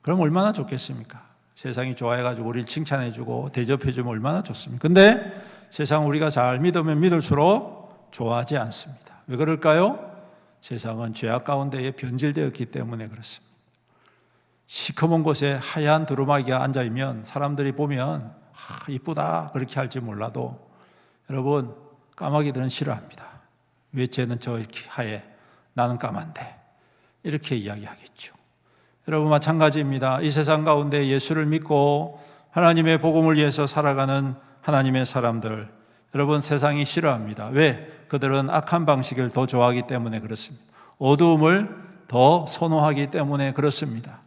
그럼 얼마나 좋겠습니까? 세상이 좋아해가지고 우리를 칭찬해주고 대접해주면 얼마나 좋습니까? 근데 세상은 우리가 잘 믿으면 믿을수록 좋아하지 않습니다. 왜 그럴까요? 세상은 죄악 가운데에 변질되었기 때문에 그렇습니다. 시커먼 곳에 하얀 두루마기가 앉아있으면 사람들이 보면 이쁘다 그렇게 할지 몰라도 여러분, 까마귀들은 싫어합니다. 왜 쟤는 저렇게 하얘? 나는 까만데. 이렇게 이야기하겠죠. 여러분, 마찬가지입니다. 이 세상 가운데 예수를 믿고 하나님의 복음을 위해서 살아가는 하나님의 사람들, 여러분, 세상이 싫어합니다. 왜? 그들은 악한 방식을 더 좋아하기 때문에 그렇습니다. 어두움을 더 선호하기 때문에 그렇습니다.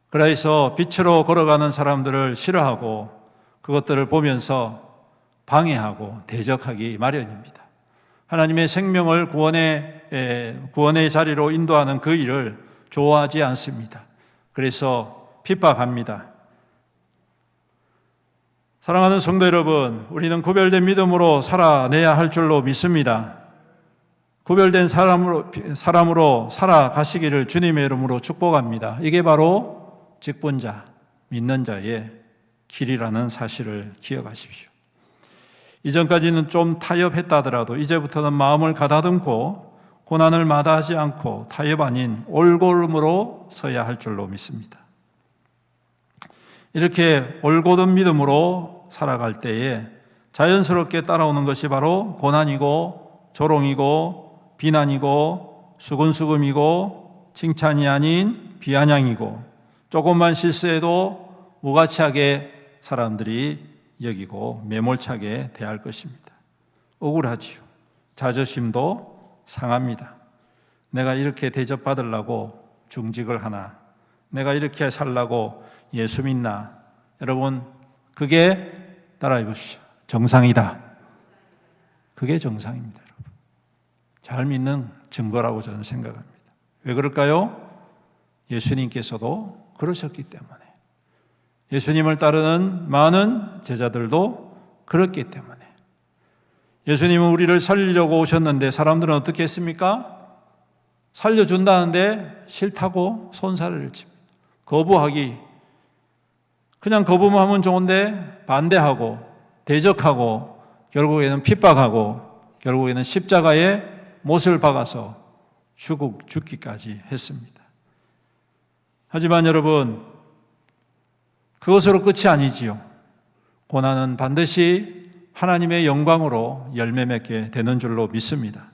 그래서 빛으로 걸어가는 사람들을 싫어하고 그것들을 보면서 방해하고 대적하기 마련입니다. 하나님의 생명을 구원의 자리로 인도하는 그 일을 좋아하지 않습니다. 그래서 핍박합니다. 사랑하는 성도 여러분, 우리는 구별된 믿음으로 살아내야 할 줄로 믿습니다. 구별된 사람으로 살아가시기를 주님의 이름으로 축복합니다. 이게 바로 직분자, 믿는 자의 길이라는 사실을 기억하십시오. 이전까지는 좀 타협했다 하더라도 이제부터는 마음을 가다듬고 고난을 마다하지 않고 타협 아닌 올곧음으로 서야 할 줄로 믿습니다. 이렇게 올곧은 믿음으로 살아갈 때에 자연스럽게 따라오는 것이 바로 고난이고 조롱이고 비난이고 수근수금이고 칭찬이 아닌 비아냥이고 조금만 실수해도 무가치하게 사람들이 여기고 매몰차게 대할 것입니다. 억울하지요. 자존심도 상합니다. 내가 이렇게 대접받으려고 중직을 하나? 내가 이렇게 살라고 예수 믿나? 여러분, 그게 따라해 보십시오. 정상이다. 그게 정상입니다, 여러분. 잘 믿는 증거라고 저는 생각합니다. 왜 그럴까요? 예수님께서도 그러셨기 때문에. 예수님을 따르는 많은 제자들도 그렇기 때문에. 예수님은 우리를 살리려고 오셨는데 사람들은 어떻게 했습니까? 살려준다는데 싫다고 손살을 칩니다. 거부하기. 그냥 거부만 하면 좋은데 반대하고 대적하고 결국에는 핍박하고 결국에는 십자가에 못을 박아서 죽기까지 했습니다. 하지만 여러분, 그것으로 끝이 아니지요. 고난은 반드시 하나님의 영광으로 열매 맺게 되는 줄로 믿습니다.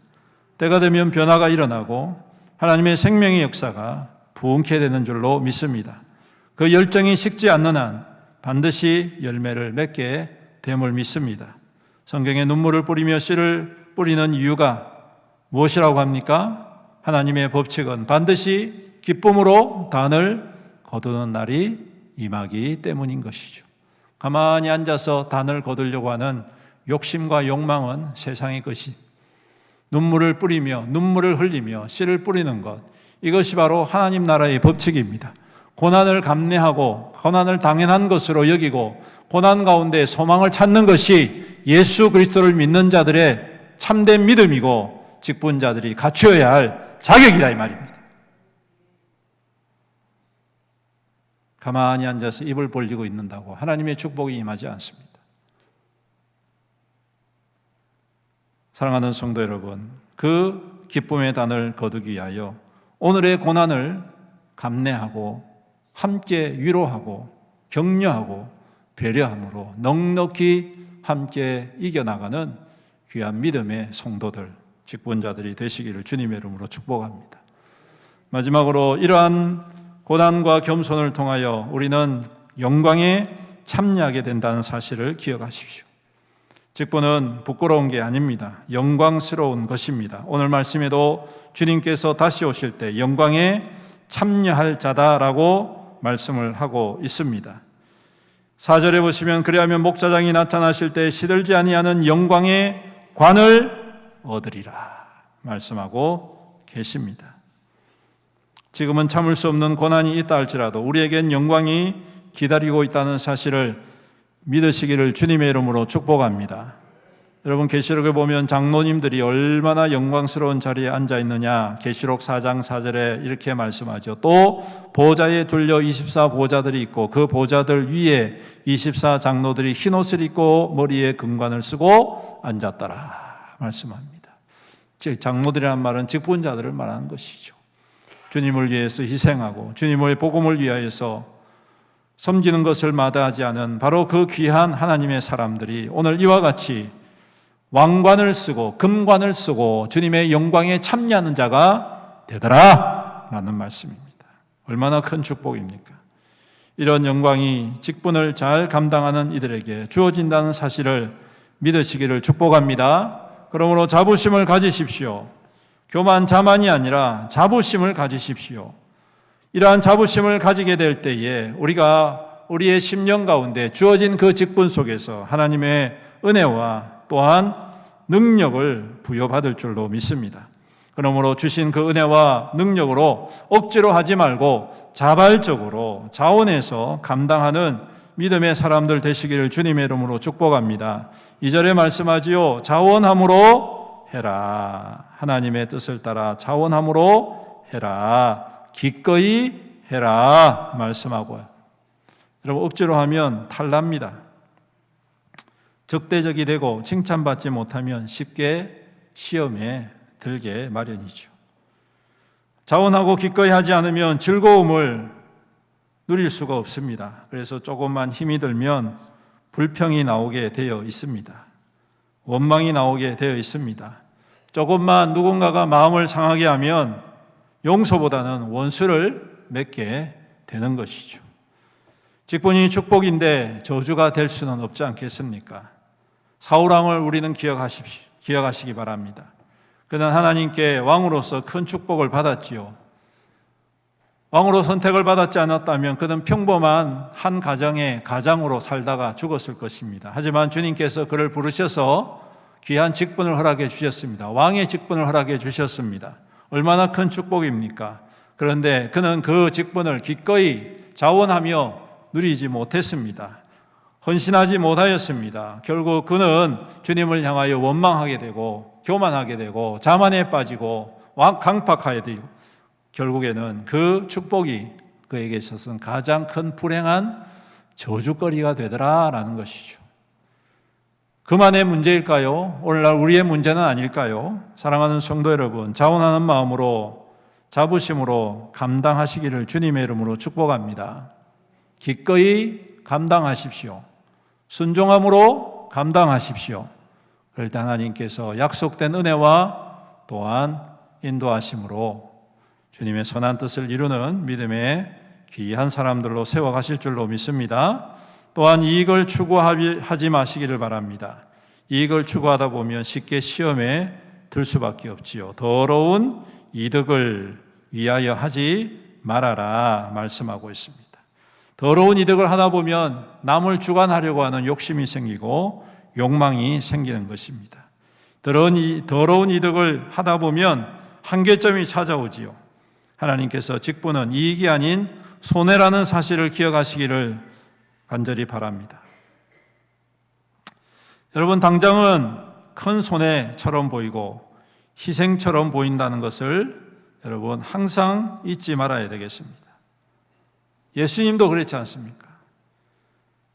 때가 되면 변화가 일어나고 하나님의 생명의 역사가 부흥케 되는 줄로 믿습니다. 그 열정이 식지 않는 한 반드시 열매를 맺게 됨을 믿습니다. 성경에 눈물을 뿌리며 씨를 뿌리는 이유가 무엇이라고 합니까? 하나님의 법칙은 반드시 기쁨으로 단을 거두는 날이 임하기 때문인 것이죠. 가만히 앉아서 단을 거두려고 하는 욕심과 욕망은 세상의 것이, 눈물을 뿌리며 눈물을 흘리며 씨를 뿌리는 것, 이것이 바로 하나님 나라의 법칙입니다. 고난을 감내하고 고난을 당연한 것으로 여기고 고난 가운데 소망을 찾는 것이 예수 그리스도를 믿는 자들의 참된 믿음이고 직분자들이 갖추어야 할 자격이라 이 말입니다. 가만히 앉아서 입을 벌리고 있는다고 하나님의 축복이 임하지 않습니다. 사랑하는 성도 여러분, 그 기쁨의 단을 거두기 위하여 오늘의 고난을 감내하고 함께 위로하고 격려하고 배려함으로 넉넉히 함께 이겨나가는 귀한 믿음의 성도들, 직분자들이 되시기를 주님의 이름으로 축복합니다. 마지막으로 이러한 고난과 겸손을 통하여 우리는 영광에 참여하게 된다는 사실을 기억하십시오. 직분은 부끄러운 게 아닙니다. 영광스러운 것입니다. 오늘 말씀에도 주님께서 다시 오실 때 영광에 참여할 자다라고 말씀을 하고 있습니다. 4절에 보시면 그리하면 목자장이 나타나실 때 시들지 아니하는 영광의 관을 얻으리라 말씀하고 계십니다. 지금은 참을 수 없는 고난이 있다 할지라도 우리에겐 영광이 기다리고 있다는 사실을 믿으시기를 주님의 이름으로 축복합니다. 여러분, 계시록에 보면 장로님들이 얼마나 영광스러운 자리에 앉아 있느냐, 계시록 4장 4절에 이렇게 말씀하죠. 또 보좌에 둘려 24보좌들이 있고 그 보좌들 위에 24장로들이 흰옷을 입고 머리에 금관을 쓰고 앉았더라 말씀합니다. 즉 장로들이란 말은 직분자들을 말하는 것이죠. 주님을 위해서 희생하고 주님의 복음을 위하여서 섬기는 것을 마다하지 않은 바로 그 귀한 하나님의 사람들이 오늘 이와 같이 왕관을 쓰고 금관을 쓰고 주님의 영광에 참여하는 자가 되더라 라는 말씀입니다. 얼마나 큰 축복입니까? 이런 영광이 직분을 잘 감당하는 이들에게 주어진다는 사실을 믿으시기를 축복합니다. 그러므로 자부심을 가지십시오. 교만 자만이 아니라 자부심을 가지십시오. 이러한 자부심을 가지게 될 때에 우리가 우리의 심령 가운데 주어진 그 직분 속에서 하나님의 은혜와 또한 능력을 부여받을 줄로 믿습니다. 그러므로 주신 그 은혜와 능력으로 억지로 하지 말고 자발적으로 자원해서 감당하는 믿음의 사람들 되시기를 주님의 이름으로 축복합니다. 2절에 말씀하지요. 자원함으로 해라. 하나님의 뜻을 따라 자원함으로 해라. 기꺼이 해라 말씀하고요. 여러분, 억지로 하면 탈납니다. 적대적이 되고 칭찬받지 못하면 쉽게 시험에 들게 마련이죠. 자원하고 기꺼이 하지 않으면 즐거움을 누릴 수가 없습니다. 그래서 조금만 힘이 들면 불평이 나오게 되어 있습니다. 원망이 나오게 되어 있습니다. 조금만 누군가가 마음을 상하게 하면 용서보다는 원수를 맺게 되는 것이죠. 직분이 축복인데 저주가 될 수는 없지 않겠습니까? 사울왕을 우리는 기억하시기 바랍니다. 그는 하나님께 왕으로서 큰 축복을 받았지요. 왕으로 선택을 받았지 않았다면 그는 평범한 한 가정의 가장으로 살다가 죽었을 것입니다. 하지만 주님께서 그를 부르셔서 귀한 직분을 허락해 주셨습니다. 왕의 직분을 허락해 주셨습니다. 얼마나 큰 축복입니까? 그런데 그는 그 직분을 기꺼이 자원하며 누리지 못했습니다. 헌신하지 못하였습니다. 결국 그는 주님을 향하여 원망하게 되고 교만하게 되고 자만에 빠지고 강팍하게 되고 결국에는 그 축복이 그에게 있어서는 가장 큰 불행한 저주거리가 되더라라는 것이죠. 그만의 문제일까요? 오늘날 우리의 문제는 아닐까요? 사랑하는 성도 여러분, 자원하는 마음으로 자부심으로 감당하시기를 주님의 이름으로 축복합니다. 기꺼이 감당하십시오. 순종함으로 감당하십시오. 그럴 때 하나님께서 약속된 은혜와 또한 인도하심으로 주님의 선한 뜻을 이루는 믿음의 귀한 사람들로 세워가실 줄로 믿습니다. 또한 이익을 추구하지 마시기를 바랍니다. 이익을 추구하다 보면 쉽게 시험에 들 수밖에 없지요. 더러운 이득을 위하여 하지 말아라 말씀하고 있습니다. 더러운 이득을 하다 보면 남을 주관하려고 하는 욕심이 생기고 욕망이 생기는 것입니다. 더러운 이득을 하다 보면 한계점이 찾아오지요. 하나님께서 직분은 이익이 아닌 손해라는 사실을 기억하시기를 간절히 바랍니다. 여러분, 당장은 큰 손해처럼 보이고 희생처럼 보인다는 것을 여러분 항상 잊지 말아야 되겠습니다. 예수님도 그렇지 않습니까?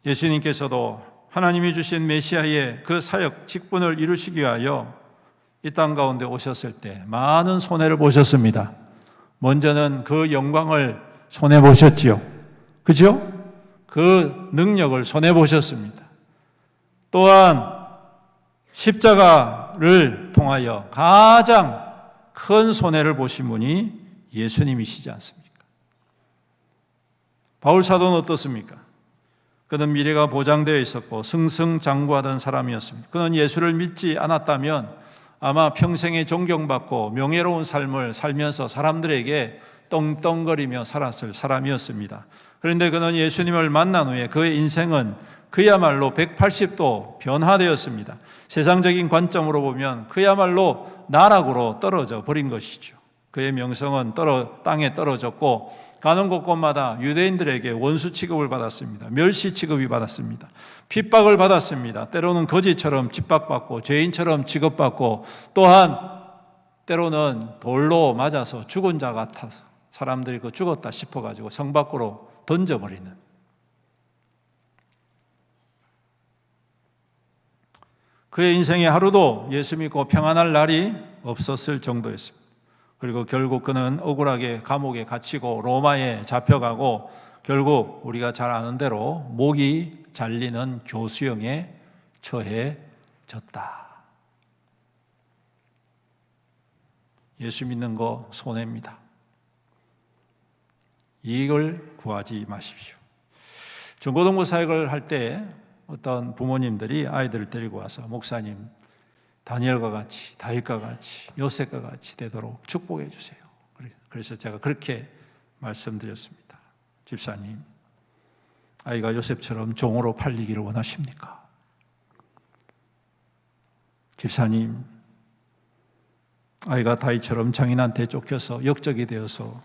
예수님께서도 하나님이 주신 메시아의 그 사역 직분을 이루시기 위하여 이 땅 가운데 오셨을 때 많은 손해를 보셨습니다. 먼저는 그 영광을 손해보셨지요. 그죠? 그 능력을 손해보셨습니다. 또한 십자가를 통하여 가장 큰 손해를 보신 분이 예수님이시지 않습니까? 바울 사도는 어떻습니까? 그는 미래가 보장되어 있었고 승승장구하던 사람이었습니다. 그는 예수를 믿지 않았다면 아마 평생에 존경받고 명예로운 삶을 살면서 사람들에게 떵떵거리며 살았을 사람이었습니다. 그런데 그는 예수님을 만난 후에 그의 인생은 그야말로 180도 변화되었습니다. 세상적인 관점으로 보면 그야말로 나락으로 떨어져 버린 것이죠. 그의 명성은 땅에 떨어졌고 가는 곳곳마다 유대인들에게 원수 취급을 받았습니다. 멸시 취급이 받았습니다. 핍박을 받았습니다. 때로는 거지처럼 핍박받고 죄인처럼 취급받고 또한 때로는 돌로 맞아서 죽은 자 같아서 사람들이 그 죽었다 싶어가지고 성 밖으로 던져버리는, 그의 인생에 하루도 예수 믿고 평안할 날이 없었을 정도였습니다. 그리고 결국 그는 억울하게 감옥에 갇히고 로마에 잡혀가고 결국 우리가 잘 아는 대로 목이 잘리는 교수형에 처해졌다. 예수 믿는 거 손해입니다. 이익을 구하지 마십시오. 중고등부 사역을 할 때 어떤 부모님들이 아이들을 데리고 와서 목사님, 다니엘과 같이, 다윗과 같이, 요셉과 같이 되도록 축복해 주세요. 그래서 제가 그렇게 말씀드렸습니다. 집사님, 아이가 요셉처럼 종으로 팔리기를 원하십니까? 집사님, 아이가 다윗처럼 장인한테 쫓겨서 역적이 되어서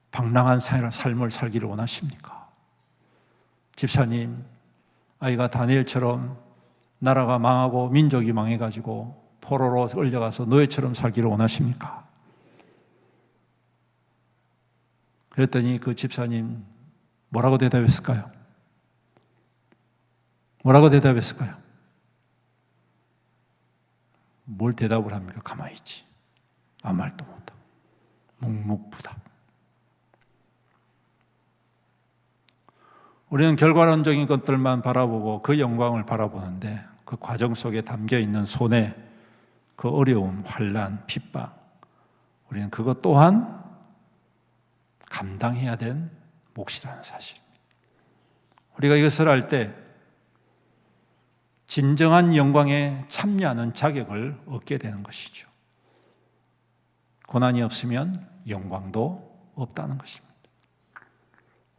방랑한 삶을 살기를 원하십니까? 집사님, 아이가 다니엘처럼 나라가 망하고 민족이 망해가지고 포로로 끌려가서 노예처럼 살기를 원하십니까? 그랬더니 그 집사님 뭐라고 대답했을까요? 뭐라고 대답했을까요? 뭘 대답을 합니까? 가만히 있지. 아무 말도 못하고 묵묵부답. 우리는 결과론적인 것들만 바라보고 그 영광을 바라보는데 그 과정 속에 담겨있는 손해, 그 어려움, 환난, 핍박, 우리는 그것 또한 감당해야 된 몫이라는 사실입니다. 우리가 이것을 할 때 진정한 영광에 참여하는 자격을 얻게 되는 것이죠. 고난이 없으면 영광도 없다는 것입니다.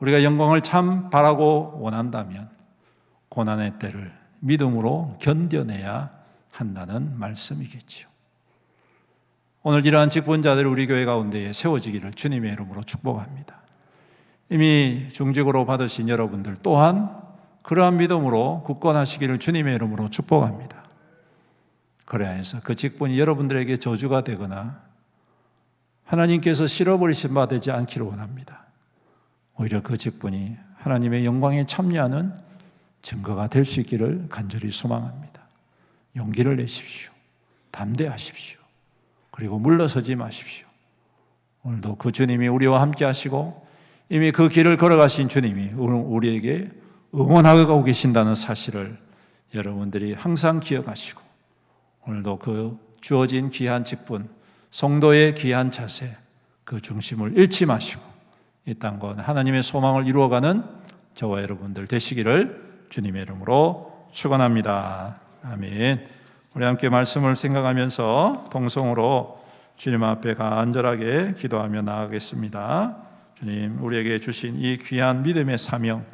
우리가 영광을 참 바라고 원한다면 고난의 때를 믿음으로 견뎌내야 한다는 말씀이겠죠. 오늘 이러한 직분자들이 우리 교회 가운데에 세워지기를 주님의 이름으로 축복합니다. 이미 중직으로 받으신 여러분들 또한 그러한 믿음으로 굳건하시기를 주님의 이름으로 축복합니다. 그래야 해서 그 직분이 여러분들에게 저주가 되거나 하나님께서 실어버리신 바 되지 않기를 원합니다. 오히려 그 직분이 하나님의 영광에 참여하는 증거가 될 수 있기를 간절히 소망합니다. 용기를 내십시오. 담대하십시오. 그리고 물러서지 마십시오. 오늘도 그 주님이 우리와 함께 하시고 이미 그 길을 걸어가신 주님이 우리에게 응원하고 계신다는 사실을 여러분들이 항상 기억하시고 오늘도 그 주어진 귀한 직분, 성도의 귀한 자세, 그 중심을 잃지 마시고 이 땅과 하나님의 소망을 이루어가는 저와 여러분들 되시기를 주님의 이름으로 축원합니다. 아멘. 우리 함께 말씀을 생각하면서 동성으로 주님 앞에 간절하게 기도하며 나아가겠습니다. 주님, 우리에게 주신 이 귀한 믿음의 사명,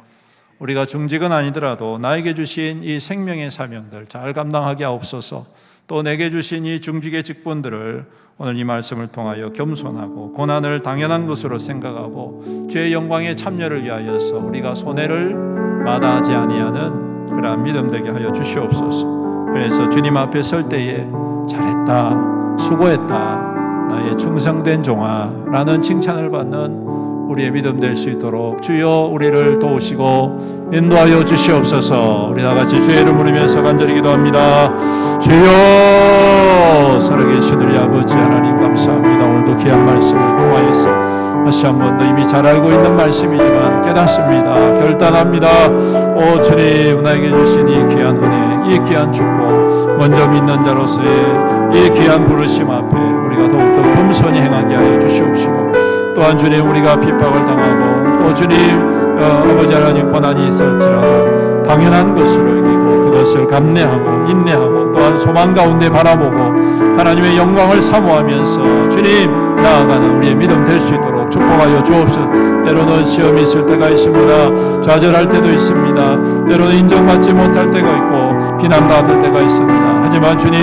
우리가 중직은 아니더라도 나에게 주신 이 생명의 사명들 잘 감당하게 하옵소서. 또 내게 주신 이 중직의 직분들을 오늘 이 말씀을 통하여 겸손하고 고난을 당연한 것으로 생각하고 주의 영광의 참여를 위하여서 우리가 손해를 마다하지 아니하는 그러한 믿음 되게 하여 주시옵소서. 그래서 주님 앞에 설 때에 잘했다, 수고했다, 나의 충성된 종아 라는 칭찬을 받는 우리의 믿음 될 수 있도록 주여 우리를 도우시고 인도하여 주시옵소서. 우리 다같이 주의 이름 부르면서 간절히 기도합니다. 주여, 살아계신 우리 아버지 하나님 감사합니다. 오늘도 귀한 말씀을 통하여서 다시 한 번 더 이미 잘 알고 있는 말씀이지만 깨닫습니다. 결단합니다. 오 주님, 나에게 주신 이 귀한 은혜, 이 귀한 축복, 먼저 믿는 자로서의 이 귀한 부르심 앞에 우리가 더욱더 겸손히 행하게 하여 주시옵시고, 또한 주님, 우리가 핍박을 당하고 또 주님 아버지 하나님 고난이 있을지라도 당연한 것으로 여기고 그것을 감내하고 인내하고 또한 소망 가운데 바라보고 하나님의 영광을 사모하면서 주님 나아가는 우리의 믿음 될 수 있도록 축복하여 주옵소서. 때로는 시험이 있을 때가 있습니다. 좌절할 때도 있습니다. 때로는 인정받지 못할 때가 있고 비난받을 때가 있습니다. 하지만 주님,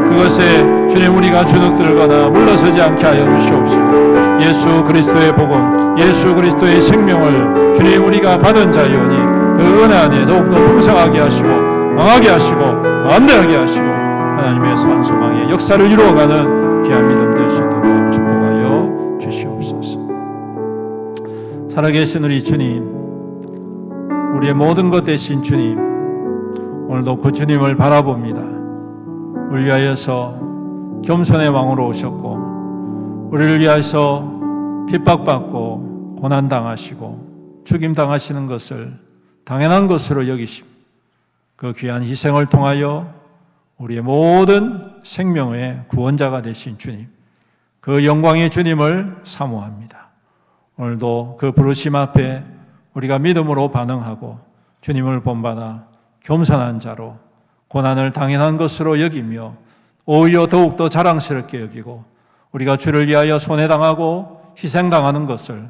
그것에 주님 우리가 주눅들거나 물러서지 않게 하여 주시옵시고, 예수 그리스도의 복음, 예수 그리스도의 생명을 주님 우리가 받은 자이오니 그 은혜 안에 더욱더 풍성하게 하시고 강하게 하시고 안대하게 하시고 하나님의 산소망의 역사를 이루어가는 귀한 믿음 될 수 있도록 축복하여 주시옵소서. 살아계신 우리 주님, 우리의 모든 것 되신 주님, 오늘도 그 주님을 바라봅니다. 우리를 위하여서 겸손의 왕으로 오셨고 우리를 위하여서 핍박받고 고난당하시고 죽임당하시는 것을 당연한 것으로 여기시고 그 귀한 희생을 통하여 우리의 모든 생명의 구원자가 되신 주님, 그 영광의 주님을 사모합니다. 오늘도 그 부르심 앞에 우리가 믿음으로 반응하고 주님을 본받아 겸손한 자로 고난을 당연한 것으로 여기며 오히려 더욱더 자랑스럽게 여기고 우리가 주를 위하여 손해당하고 희생당하는 것을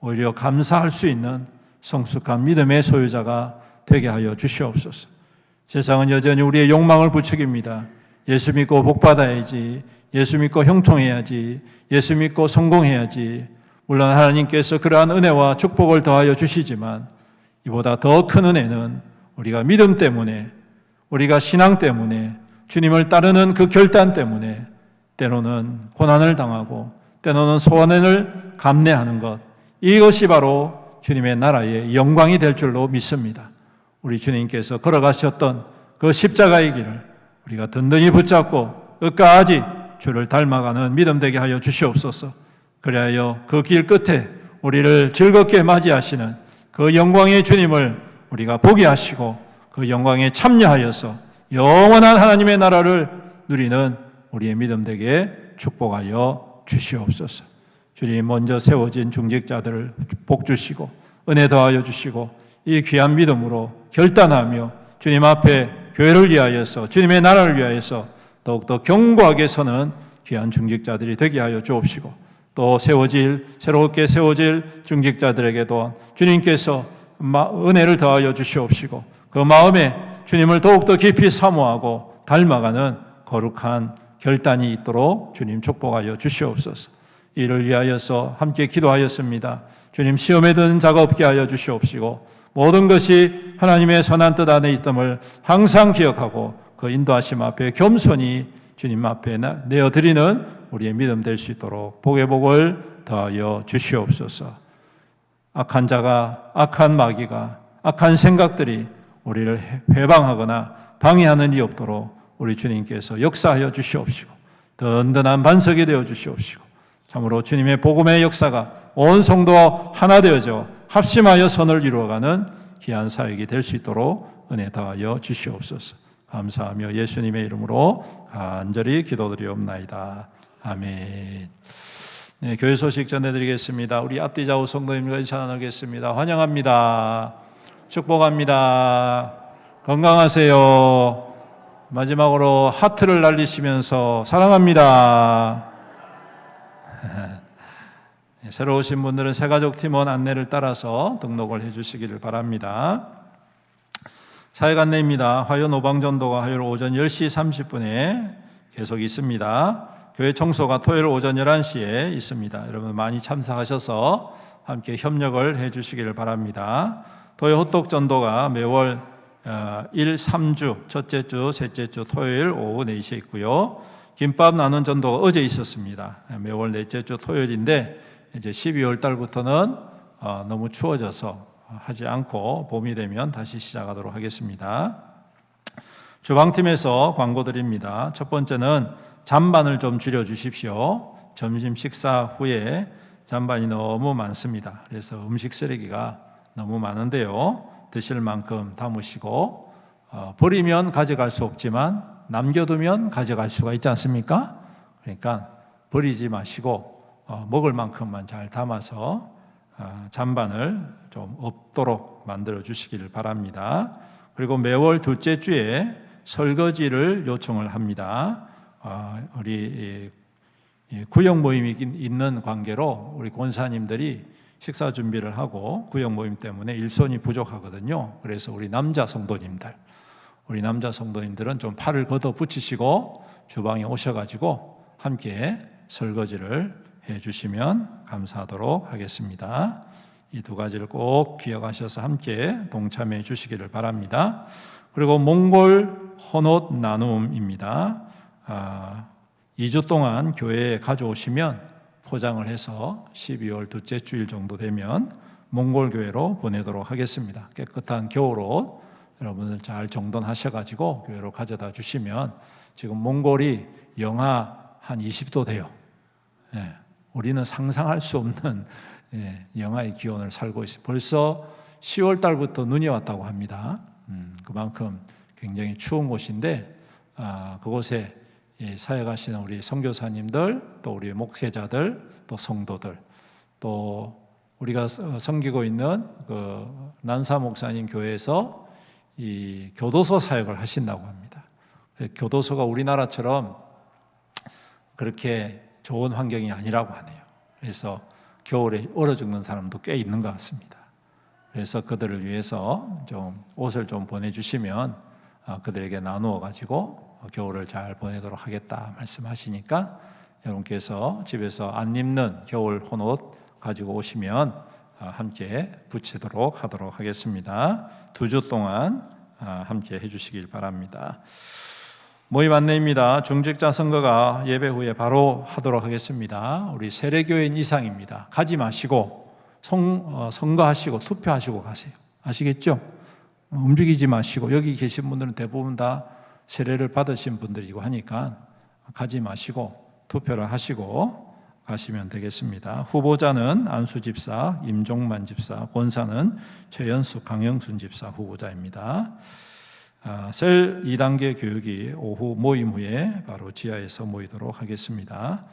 오히려 감사할 수 있는 성숙한 믿음의 소유자가 되게 하여 주시옵소서. 세상은 여전히 우리의 욕망을 부추깁니다. 예수 믿고 복받아야지, 예수 믿고 형통해야지, 예수 믿고 성공해야지. 물론 하나님께서 그러한 은혜와 축복을 더하여 주시지만 이보다 더 큰 은혜는 우리가 믿음 때문에, 우리가 신앙 때문에, 주님을 따르는 그 결단 때문에 때로는 고난을 당하고 때로는 소원을 감내하는 것, 이것이 바로 주님의 나라의 영광이 될 줄로 믿습니다. 우리 주님께서 걸어가셨던 그 십자가의 길을 우리가 든든히 붙잡고 끝까지 주를 닮아가는 믿음 되게 하여 주시옵소서. 그리하여 그 길 끝에 우리를 즐겁게 맞이하시는 그 영광의 주님을 우리가 보게 하시고 그 영광에 참여하여서 영원한 하나님의 나라를 누리는 우리의 믿음 되게 축복하여 주시옵소서. 주님, 먼저 세워진 중직자들을 복 주시고 은혜 더하여 주시고 이 귀한 믿음으로 결단하며 주님 앞에 교회를 위하여서 주님의 나라를 위하여서 더욱더 견고하게 서는 귀한 중직자들이 되게 하여 주옵시고, 또 새롭게 세워질 중직자들에게도 주님께서 은혜를 더하여 주시옵시고 그 마음에 주님을 더욱더 깊이 사모하고 닮아가는 거룩한 결단이 있도록 주님 축복하여 주시옵소서. 이를 위하여서 함께 기도하였습니다. 주님, 시험에 드는 자가 없게 하여 주시옵시고 모든 것이 하나님의 선한 뜻 안에 있음을 항상 기억하고 그 인도하심 앞에 겸손히 주님 앞에 내어드리는 우리의 믿음 될 수 있도록 복의 복을 더하여 주시옵소서. 악한 자가, 악한 마귀가, 악한 생각들이 우리를 회방하거나 방해하는 일이 없도록 우리 주님께서 역사하여 주시옵시고 든든한 반석이 되어 주시옵시고 참으로 주님의 복음의 역사가 온 성도 하나 되어져 합심하여 선을 이루어가는 귀한 사역이 될 수 있도록 은혜 더하여 주시옵소서. 감사하며 예수님의 이름으로 간절히 기도드리옵나이다. 아멘. 네, 교회 소식 전해드리겠습니다. 우리 앞뒤 좌우 성도님과 인사 나누겠습니다. 환영합니다. 축복합니다. 건강하세요. 마지막으로 하트를 날리시면서 사랑합니다. 새로 오신 분들은 새가족 팀원 안내를 따라서 등록을 해주시기를 바랍니다. 사역 안내입니다. 화요 노방전도가 화요일 오전 10시 30분에 계속 있습니다. 교회 청소가 토요일 오전 11시에 있습니다. 여러분 많이 참석하셔서 함께 협력을 해 주시기를 바랍니다. 토요 호떡 전도가 매월 1, 3주, 첫째 주, 셋째 주 토요일 오후 4시에 있고요. 김밥 나눈 전도가 어제 있었습니다. 매월 넷째 주 토요일인데 이제 12월 달부터는 너무 추워져서 하지 않고 봄이 되면 다시 시작하도록 하겠습니다. 주방팀에서 광고 드립니다. 첫 번째는 잔반을 좀 줄여 주십시오. 점심 식사 후에 잔반이 너무 많습니다. 그래서 음식 쓰레기가 너무 많은데요. 드실 만큼 담으시고 버리면 가져갈 수 없지만 남겨두면 가져갈 수가 있지 않습니까? 그러니까 버리지 마시고 먹을 만큼만 잘 담아서 잔반을 좀 없도록 만들어 주시기를 바랍니다. 그리고 매월 둘째 주에 설거지를 요청을 합니다. 우리 구역 모임이 있는 관계로 우리 권사님들이 식사 준비를 하고 구역 모임 때문에 일손이 부족하거든요. 그래서 우리 남자 성도님들은 좀 팔을 걷어 붙이시고 주방에 오셔가지고 함께 설거지를 해주시면 감사하도록 하겠습니다. 이 두 가지를 꼭 기억하셔서 함께 동참해 주시기를 바랍니다. 그리고 몽골 헌옷 나눔입니다. 2주 동안 교회에 가져오시면 포장을 해서 12월 둘째 주일 정도 되면 몽골 교회로 보내도록 하겠습니다. 깨끗한 겨울옷 여러분들 잘 정돈하셔가지고 교회로 가져다 주시면 지금 몽골이 영하 한 20도 돼요. 우리는 상상할 수 없는 영하의 기온을 살고 있어요. 벌써 10월 달부터 눈이 왔다고 합니다. 그만큼 굉장히 추운 곳인데 그곳에 사역하시는 우리 선교사님들, 또 우리 목회자들, 또 성도들, 또 우리가 섬기고 있는 그 난사 목사님 교회에서 이 교도소 사역을 하신다고 합니다. 교도소가 우리나라처럼 그렇게 좋은 환경이 아니라고 하네요. 그래서 겨울에 얼어 죽는 사람도 꽤 있는 것 같습니다. 그래서 그들을 위해서 좀 옷을 좀 보내주시면 그들에게 나누어 가지고 겨울을 잘 보내도록 하겠다 말씀하시니까 여러분께서 집에서 안 입는 겨울 헌옷 가지고 오시면 함께 붙이도록 하도록 하겠습니다. 2주 동안 함께 해주시길 바랍니다. 모임 안내입니다. 중직자 선거가 예배 후에 바로 하도록 하겠습니다. 우리 세례교인 이상입니다. 가지 마시고 선거하시고 투표하시고 가세요. 아시겠죠? 움직이지 마시고 여기 계신 분들은 대부분 다 세례를 받으신 분들이고 하니까 가지 마시고 투표를 하시고 가시면 되겠습니다. 후보자는 안수 집사, 임종만 집사, 권사는 최연숙, 강영순 집사 후보자입니다. 셀 2단계 교육이 오후 모임 후에 바로 지하에서 모이도록 하겠습니다.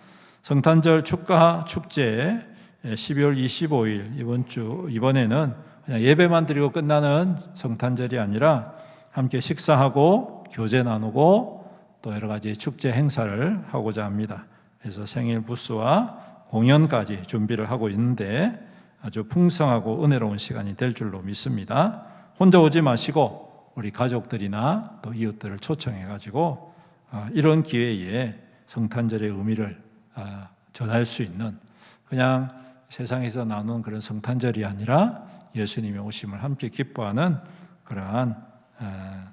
성탄절 축가 축제 12월 25일 이번에는 그냥 예배만 드리고 끝나는 성탄절이 아니라 함께 식사하고 교제 나누고 또 여러 가지 축제 행사를 하고자 합니다. 그래서 생일 부스와 공연까지 준비를 하고 있는데 아주 풍성하고 은혜로운 시간이 될 줄로 믿습니다. 혼자 오지 마시고 우리 가족들이나 또 이웃들을 초청해 가지고 이런 기회에 성탄절의 의미를 전할 수 있는 그냥 세상에서 나누는 그런 성탄절이 아니라 예수님의 오심을 함께 기뻐하는 그러한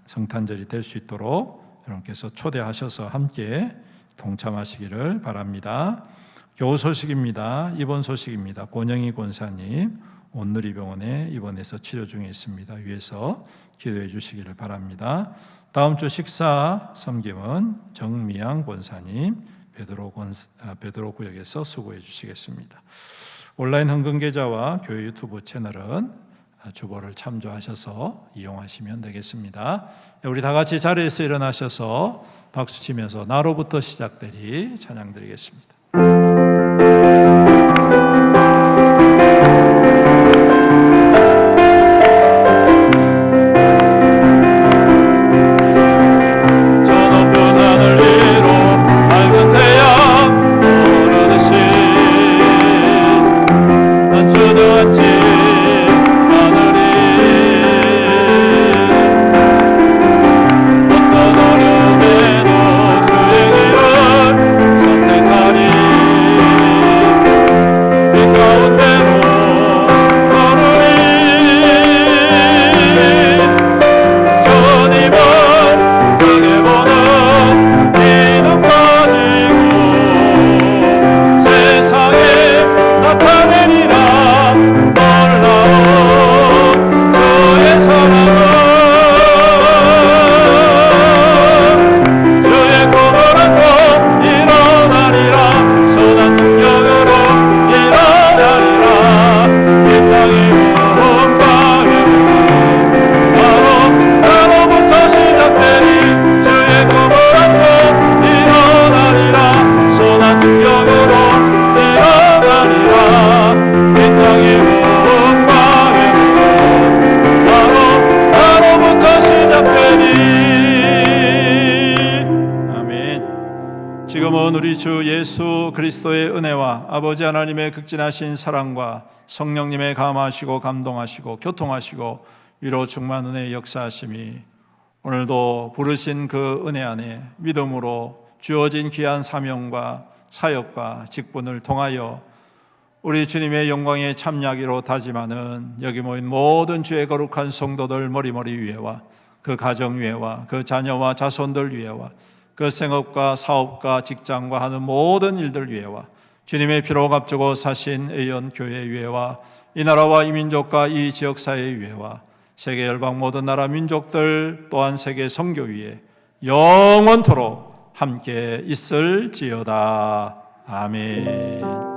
성탄절이 될 수 있도록 여러분께서 초대하셔서 함께 동참하시기를 바랍니다. 교우 소식입니다. 입원 소식입니다. 권영희 권사님 온누리병원에 입원해서 치료 중에 있습니다. 위에서 기도해 주시기를 바랍니다. 다음 주 식사 섬김은 정미양 권사님 베드로 구역에서 수고해 주시겠습니다. 온라인 헌금 계좌와 교회 유튜브 채널은 주보를 참조하셔서 이용하시면 되겠습니다. 우리 다 같이 자리에서 일어나셔서 박수 치면서 나로부터 시작되리 찬양 드리겠습니다. 어떤 어려움에도 주의 길을 놀라운 우리 주 예수 그리스도의 은혜와 아버지 하나님의 극진하신 사랑과 성령님의 감화하시고 감동하시고 교통하시고 위로 충만 은혜의 역사하심이 오늘도 부르신 그 은혜 안에 믿음으로 주어진 귀한 사명과 사역과 직분을 통하여 우리 주님의 영광에 참여하기로 다짐하는 여기 모인 모든 주의 거룩한 성도들 머리머리 위에와 그 가정 위에와 그 자녀와 자손들 위에와 그 생업과 사업과 직장과 하는 모든 일들 위에와 주님의 피로 값주고 사신 의원 교회 위에와 이 나라와 이 민족과 이 지역사회 위에와 세계 열방 모든 나라 민족들 또한 세계 선교 위에 영원토록 함께 있을지어다. 아멘.